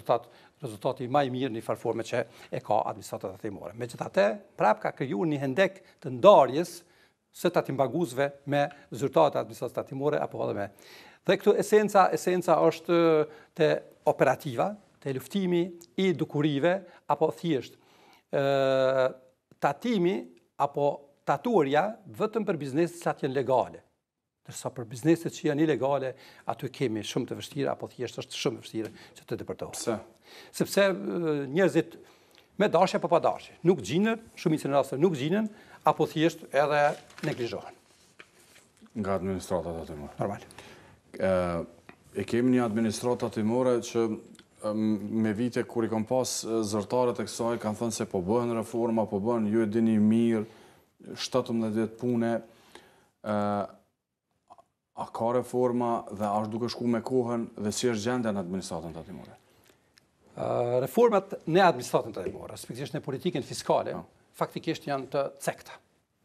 S2: rezultati më i mirë në farë forme që e ka administrata tatimore. Megjithatë, prap ka krijuar një hendek të ndarjes së tatim-paguesve me zyrtarët e administratës tatimore apo edhe me. Dhe këtu esenca është te operativa, te luftimi i dukurive apo thjesht tatimi apo tatuarja vetëm për bizneset që janë legale. Ndërsa për bizneset që janë ilegale, aty kemi shumë të vështirë apo thjesht është shumë e vështirë që të depërtohet.
S1: Pse?
S2: Sepse njerëzit me dashje apo pa dashje nuk gjinen, shumicën e rasteve nuk gjinen apo thjesht edhe neglizhohen.
S1: Nga administrata tatimore.
S2: Normal.
S1: E kemi një administratë tatimore që me vite kur i kam pas zërtarët e kësaj kanë thënë se po bëhen reforma, po bëhen ju e dini mirë, 17 pune, a ka reforma dhe është duke shku me kohën dhe si është gjendja në administratën tatimore?
S2: Reformat në administratën tatimore, respektivisht në politikën fiskale, faktikisht janë të cekta.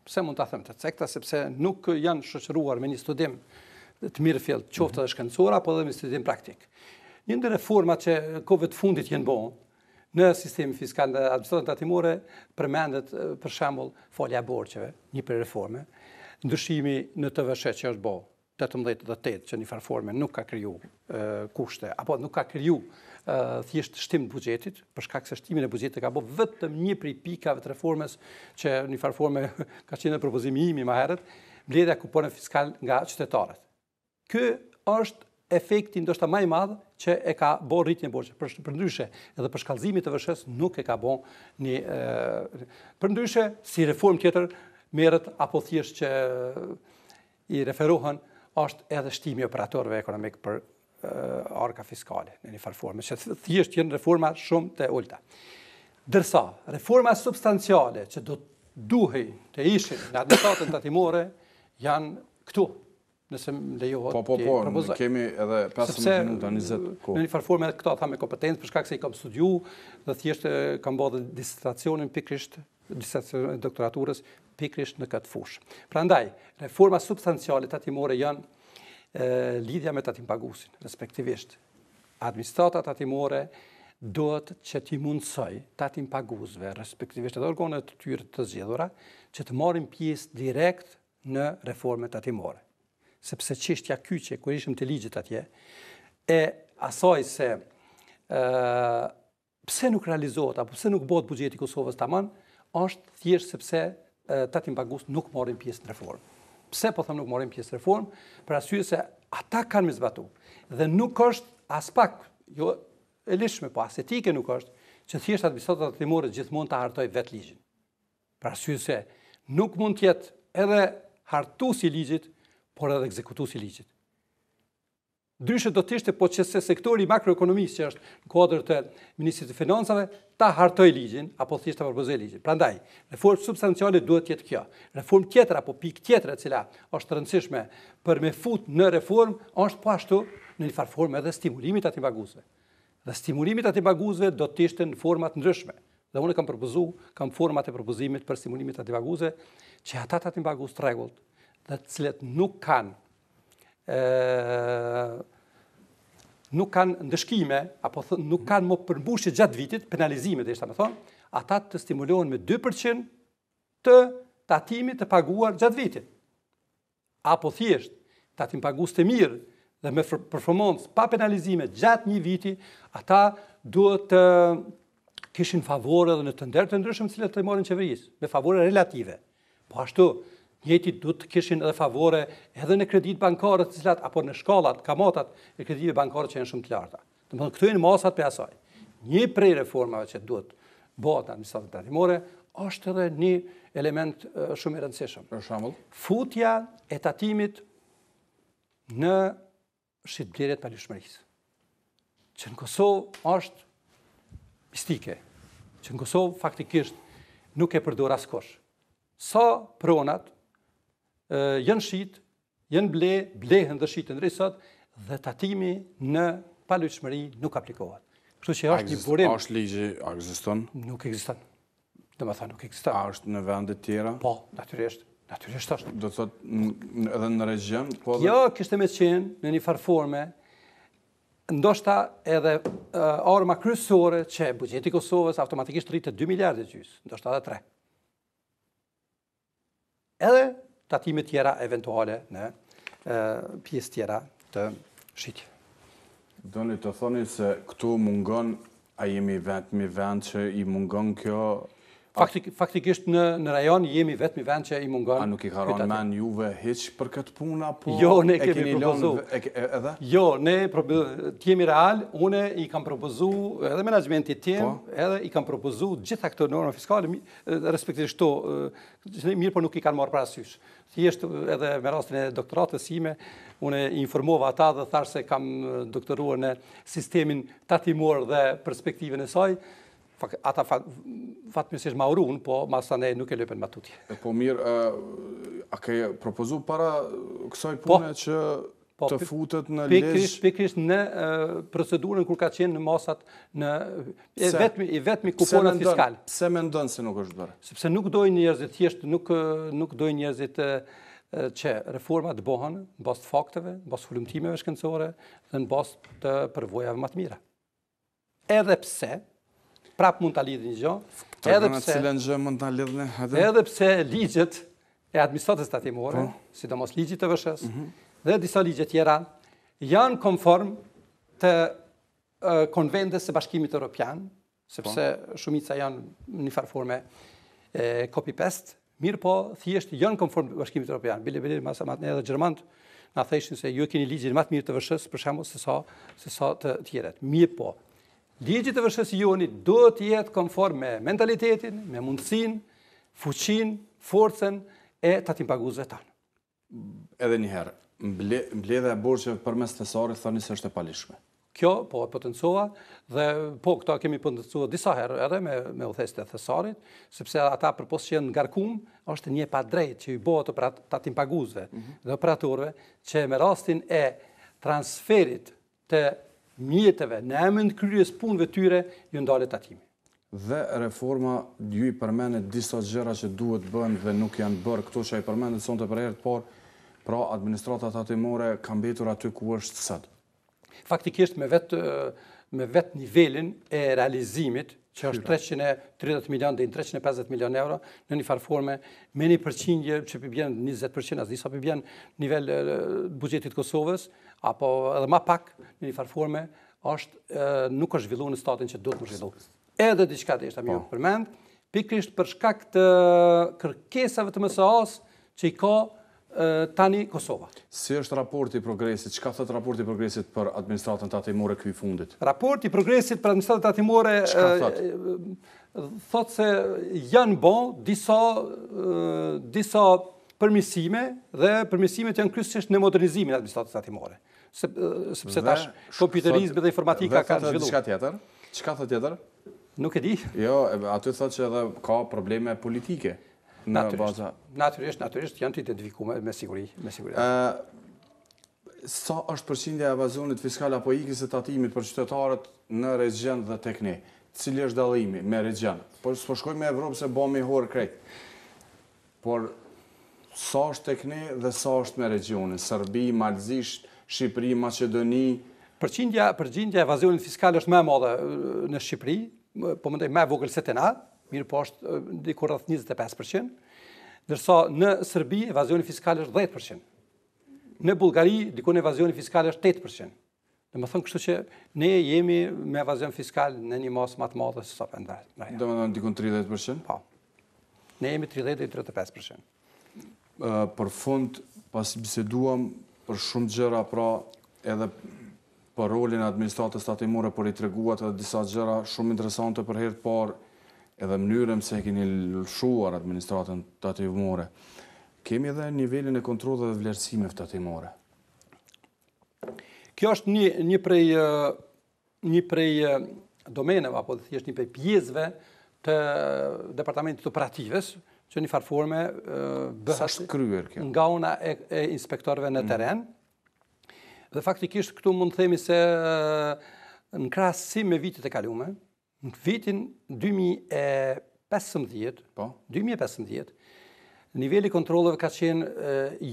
S2: Pse mund ta them të cekta? Sepse nuk janë shoqëruar me një studim të mirëfillt, qoftë edhe shkencor apo edhe me studim praktik. Një ndër reformat që kohëve të fundit janë bërë në sistemi fiskal dhe administratën tatimore përmendet për shembull falja e borxheve, një për reforme, ndryshimi në TVSH që është bërë 18 dhe 8 që në farë forme nuk ka kriju kushte apo nuk ka kriju thjesht shtim të buxhetit, për shkak se shtimin e buxhetit ka bërë vetëm një prej pikave të reformës që në farë forme ka qenë propozimi im më herët, mbledhja e kuponeve fiskal nga qytetarët. Ky është efekti ndoshta më i madh që e ka bërë rritjen e borxhit. Përndryshe, edhe për shkallëzimin e TVSH-s nuk e ka bërë një përndryshe si reformë tjetër merret apo thjesht që i referohen është edhe shtimi i operatorëve ekonomik për arka fiskale në një farë forme, që thjesht janë reforma shumë të ulta. Dërsa reforma substanciale që duhej të ishin në administratën tatimore janë këtu. Nëse më lejohet
S1: Po, kemi edhe 15 minuta, 20 kohë.
S2: Në një farë forme këto tha me kompetencë, për shkak se i kam studiu dhe thjesht kam bërë disertacionin pikrisht, disertacionin e doktoraturës pikrisht në këtë fushë. Prandaj, reforma substanciale tatimore janë lidhja me tatim-paguesin, respektivisht. Administrata tatimore duhet që t'i mundsoj tatim-paguesve, respektivisht edhe organet të tyre të zgjedhura, që të marrin pjesë direkt në reformet tatimore. Sepse çështja kyçe, kur ishim të ligjit atje, e asaj se pse nuk realizohet apo pse nuk bëhet buxheti i Kosovës tamam, është thjesht sepse tatim-pagues nuk marrin pjesë në reformë. Pse po them nuk marrin pjesë në reformë? Për arsye se ata kanë me zbatu. Dhe nuk është as pak, jo e lishme, po as etike nuk është, që thjesht administrata tatimore gjithmonë ta hartoj vetë ligjin. Për arsye se nuk mund të jetë edhe hartuesi i ligjit, por edhe ekzekutuesi i ligjit. Ndryshe do të ishte po që se sektori makroekonomisë që është në kuadër të Ministrisë të Financave ta hartoj ligjin apo thjesht ta propozoj ligjin. Prandaj, reformë substanciale duhet të jetë kjo. Reformë tjetër apo pikë tjetër e cila është e rëndësishme për me fut në reformë është po ashtu në një farë formë edhe stimulimi i tatim-paguesve. Dhe stimulimi i tatim-paguesve do të ishte në forma të ndryshme. Dhe unë kam format e propozimit për stimulimin e tatim-paguesve që ata tatim-pagues të rregullt dhe të cilët nuk kanë ndëshkime, apo nuk kanë më përmbushje gjatë vitit, penalizime dhe ishta me thonë, ata të stimulohen me 2% të tatimit të paguar gjatë vitit. Apo thjesht, tatim-pagues të mirë dhe me performancë pa penalizime gjatë një viti, ata duhet të kishin favore dhe në të ndërë të ndryshëm cilët të marrin qeverisë, me favore relative. Po ashtu, njëjtit duhet të kishin edhe favore edhe në kredit bankare të cilat apo në shkallat, kamatat e kreditive bankare që janë shumë të larta. Domethënë këto janë masat për asaj. Një prej reformave që duhet bëhet në administratën tatimore është edhe një element shumë i rëndësishëm.
S1: Për shembull,
S2: Futja e tatimit në shitblerjet palishmërisë, që në Kosovë është mistike, që në Kosovë faktikisht nuk e përdor askush. Sa pronat janë shit, janë blehen dhe shitën deri sot dhe tatimi në palishmëri nuk aplikohet. Kështu që është një burim.
S1: A është ligji, a ekziston?
S2: Nuk ekziston. Domethënë nuk ekziston.
S1: A është në vende tjera?
S2: Po, natyrisht. Natyrisht është.
S1: Do të thotë edhe në regjion, po.
S2: Kjo kishte me qenë në një farforme, ndoshta edhe arma kryesore që buxheti i Kosovës automatikisht rritet 2 miliardë gjys, ndoshta edhe 3. Edhe tatime tjera eventuale në pjesë tjera të shitje.
S1: Doni të thoni se këtu mungon, a jemi vetëmi vend që i mungon kjo?
S2: Faktikisht në rajon jemi vetëmi vend që i mungon.
S1: A nuk i ka rënë men juve hiç për këtë punë apo?
S2: Jo, ne kemi propozu.
S1: Edhe?
S2: Jo, ne jemi real, une i kam propozu edhe menaxhmentit tim, edhe i kam propozu gjitha këto norma fiskale, respektivisht këto, mirë po nuk i kanë marrë parasysh. Thjesht edhe me rastin e doktoratës sime, unë informova ata dhe thash se kam doktoruar në sistemin tatimor dhe perspektivën e saj. Ata fatmirësisht ma urun, po masane nuk e lëpen matutje.
S1: Po mirë, a ke propozu para kësaj pune që të futet në ligj?
S2: Pikrisht në procedurën kur ka qenë në masat i vetmi kuponat fiskal.
S1: Pse mendon se nuk është bërë?
S2: Sepse nuk dojnë njerëzit, thjesht nuk dojnë njerëzit që reformat bëhen në bazë të fakteve, në bazë hulumtimeve shkencore dhe në bazë të përvojave më të mira. Edhe pse prap mund ta lidhni një gjë, edhe pse ligjet e administratës tatimore, sidomos ligji të TVSH-s dhe disa ligje tjera janë konform të konventeve së Bashkimit Evropian, sepse shumica janë në një farforme copy-paste, mirë po thjesht janë konform të Bashkimit Evropian. Bile masamat ne edhe gjermant na theshin se ju e keni ligjin më të mirë të TVSH-s për shembull se sa të tjerët. Mirë po. Ligji të TVSH-s joni duhet të jetë konform me mentalitetin, me mundësinë, fuqinë, forcën e tatimpaguesve tanë.
S1: Edhe një herë, mbledhja e borxheve përmes thesarit thoni se është e palishme.
S2: Kjo po e potencova dhe po këta kemi potencuar disa herë edhe me udhëheqësit e thesarit, sepse ata përpos që janë ngarkum, është një padrejtë që i bëhet tatimpaguesve dhe operatorëve që me rastin e transferit të mjetëve në emër të kryerjes punëve tyre ju ndalet tatimi.
S1: Dhe reforma ju i përmendet disa gjëra që duhet bëhen dhe nuk janë bërë, këto që i përmendet sonte për herë të parë, pra administrata tatimore ka mbetur aty ku është sot.
S2: Faktikisht me vetë nivelin e realizimit, që është 330 milion dhe 350 milion euro, në një farforme, me një përqindje që përbjen 20%, as disa përbjen nivel buxhetit Kosovës, apo edhe ma pak në një farforme, nuk është zhvillu në statin që duhet më zhvillu. Edhe diçka të ishta mjë përmend, pikrisht për shkak të kërkesave të MSA-s që i ka tani Kosova.
S1: Si është raporti i progresit? Çka thot raporti i progresit për administratën tatimore ky i fundit?
S2: Raporti i progresit për administratën tatimore thot se janë disa përmirësime dhe përmirësimet janë kryesisht në modernizimin e administratës tatimore. Sepse tash kompjuterizmi dhe informatika kanë zhvilluar.
S1: Çka tjetër? Çka thot tjetër?
S2: Nuk e di.
S1: Jo, aty thot që edhe ka probleme politike.
S2: Natyrisht janë të identifikuar me siguri.
S1: Sa është përqindja e evazionit fiskal apo ikjes së tatimit për qytetarët në regjion dhe tek ne? Cili është dallimi me regjion? Po shkojmë me Evropë se bëmi horë krejt. Por sa është tek ne dhe sa është me regionin? Serbi, Malzi, Shqipëri, Maqedoni?
S2: Përqindja e evazionit fiskal është më e madhe në Shqipëri, po mendoj më e vogël se te na. Mirë po është diku rreth 25%, ndërsa në Serbi evazioni fiskal është 10%. Në Bullgari diku evazioni fiskal është 8%. Domethënë kështu që ne jemi me evazion fiskal në një masë më të madhe se sa vendet.
S1: Domethënë diku 30%?
S2: Po. Ne jemi 30 deri 35%.
S1: Për fund, pasi biseduam për shumë gjëra, pra edhe për rolin e administratës tatimore, por i treguat edhe disa gjëra shumë interesante për herë të parë. edhe mënyrën se keni lëshuar administratën tatimore, kemi edhe nivelin e kontrollit dhe vlerësimeve tatimore.
S2: Kjo është një prej domeneve, apo thjesht një prej pjesëve të departamentit operatives, që një farforme bëhet nga ona e inspektorëve në teren. Dhe faktikisht këtu mund të themi se në krahasim me vitet e kalume, në vitin 2015, niveli kontrolleve ka qenë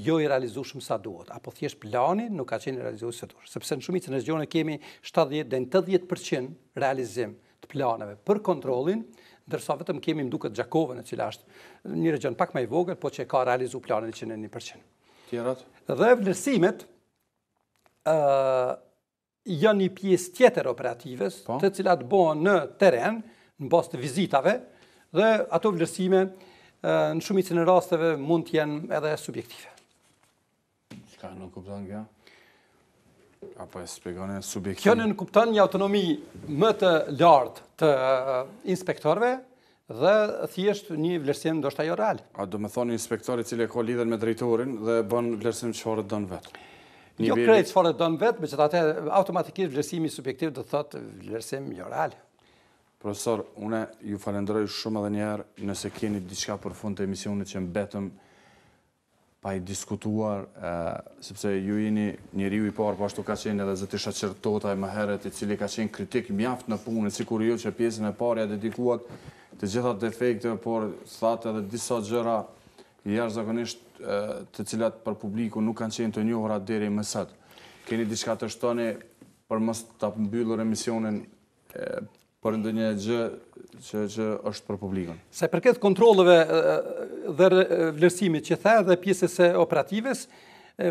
S2: jo i realizueshëm sa duhet, apo thjesht plani nuk ka qenë i realizueshëm sa duhet, sepse në shumicën e regjioneve kemi 70 deri në 80% realizim të planeve për kontrollin, ndërsa vetëm kemi më duket Gjakovën, e cila është një region pak më i vogël, po që ka realizuar planin 101%.
S1: Tjerat?
S2: Dhe vlerësimet janë një pjesë tjetër operatives, të cilat bëhen në teren, në bazë të vizitave, dhe ato vlerësime në shumicën e rasteve mund të jenë edhe subjektive.
S1: Çka nuk kupton kjo? Apo e shpjegoni subjektiv?
S2: Kjo nuk kupton një autonomi më të lartë të inspektorëve dhe thjesht një vlerësim ndoshta jo real.
S1: A do të thonë inspektori i cili ka lidhjen me drejtorin dhe bën vlerësim çfarë don vetë?
S2: Jo krejt çfarë don vetë, megjithatë automatikisht vlerësimi subjektiv do të thotë vlerësim jo real.
S1: Profesor, unë ju falenderoj shumë edhe një herë nëse keni diçka për fund të emisionit që mbetëm pa i diskutuar, sepse ju jeni njeriu i parë, po ashtu ka qenë edhe zoti Shaqertota më herët, i cili ka qenë kritik mjaft në punë, sikur ju që pjesën e parë ja dedikuat të gjitha defekteve, por thatë edhe disa gjëra jashtëzakonisht të cilat për publiku nuk kanë qenë të njohura deri më sot. Keni diçka të shtoni për mos ta mbyllur emisionin për ndonjë gjë që është për publikun?
S2: Se përket kontrolleve dhe vlerësimit që tha dhe pjesës e operatives,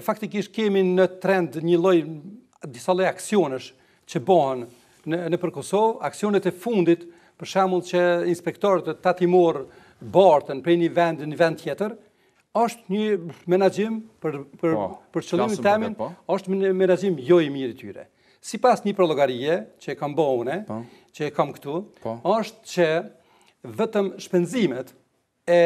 S2: faktikisht kemi në trend disa lloj aksionesh që bëhen nëpër Kosovë, aksionet e fundit, për shembull që inspektorët tatimor bartën prej një vend në një vend tjetër, është një menaxhim për qëllimin temin, është një menaxhim jo i mirë i tyre. Sipas një llogarie që e kam bëu unë, që e kam këtu, është që vetëm shpenzimet e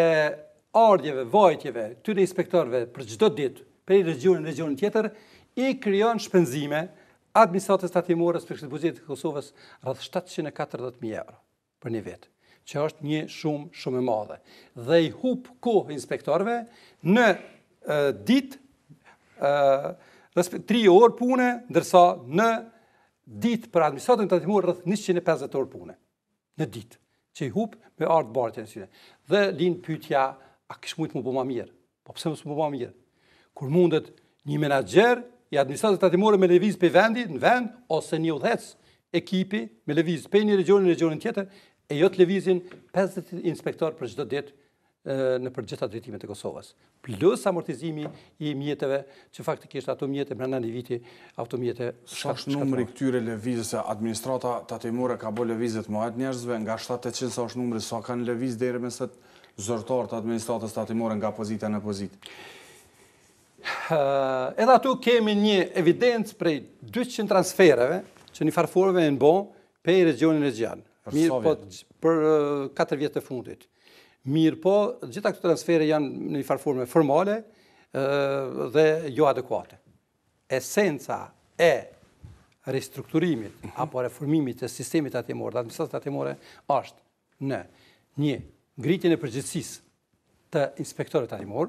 S2: ardhjeve, vajtjeve, këtyre inspektorëve për çdo ditë, prej regionin tjetër, i krijon shpenzime administratës tatimore për buxhetin e Kosovës rreth 740.000 euro për një vit, që është një shumë e madhe. Dhe i hub kohë inspektorëve në ditë 3 orë pune, ndërsa në ditë për administratën tatimore rreth 150 orë pune. Në ditë, që i hub me ardhë bartjen e tyre. Dhe lind pyetja, a kish mujt më bëma mirë? Po pse mos më bëma mirë? Kur mundet një menaxher i administratës tatimore me lëviz pe vendi, në vend, ose një udhëhec ekipi me lëviz pe një regionin tjetër, e jo të lëvizin 50 inspektor për çdo ditë në përgjithta drejtimet e Kosovës. Plus amortizimi i mjeteve, që faktikisht ato mjete brenda një viti, ato mjete...
S1: Sa është numri këtyre lëvizjes, se administrata tatimore ka bërë lëvizjet më atë njerëzve, nga 700 sa është numri, sa kanë lëviz deri me sot zyrtarët të administratës tatimore nga pozita në pozitë?
S2: Edhe atu kemi një evidencë prej 200 transfereve që një farforëve e në bo pe i regionin për 4 vjetë të fundit. Mirë po, gjitha këtë transfere janë në një farforme formale dhe jo adekuate. Esenca e restrukturimit apo reformimit të sistemit tatimor, dhe administratës tatimore, është në një ngritjen e përgjegjësisë të inspektorëve tatimor,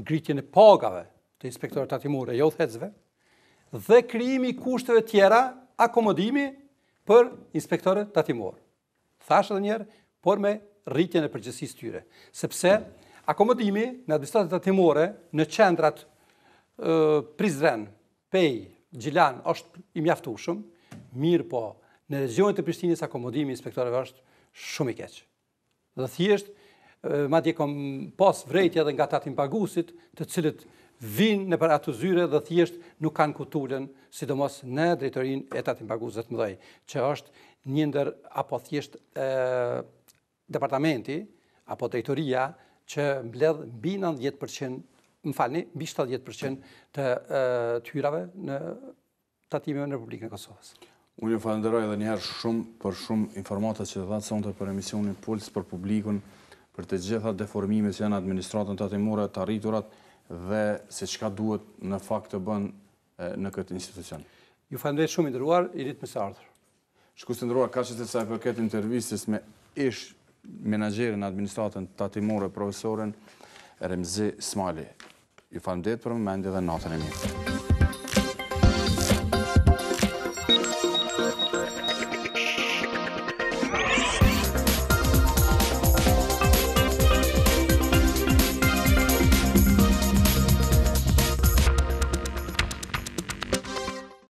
S2: ngritjen e pagave të inspektorëve tatimore jo udhëhecëve, dhe krijimi i kushteve tjera akomodimi për inspektorët tatimor. Thash edhe njerë, por me rritjen e përgjegjësisë tyre. Sepse akomodimi në administratën tatimore në qendrat Prizren, Pej, Gjilan është i mjaftueshëm, mirë po në regionet e Prishtinës akomodimi inspektorëve është shumë i keq. Dhe thjesht madje kam pas vrejtje edhe nga tatimbaguesit, të cilët vinë në për ato zyre dhe thjesht nuk kanë ku tulen, sidomos në drejtorinë e tatimbaguesve të mëdhej, që është një ndër apo thjesht departamenti apo drejtoria që mbledh mbi 90%, mbi 70% të tyrave në tatimeve në Republikën e Kosovës.
S1: Unë ju falenderoj edhe njëherë shumë për shumë informatat që dhatë sonte për emisionin Puls për publikun, për të gjitha deformimet që janë administratën tatimore, të arriturat dhe se çka duhet në fakt të bën në këtë institucion.
S2: Ju falenderoj shumë i nderuar, i ditë më së ardhur.
S1: Shikues të nderuar, kaq sa i përket intervistës me ish menaxherin administratën tatimore, profesorin Remzi Ismajli. Ju falenderoj për momentin dhe natën e mirë.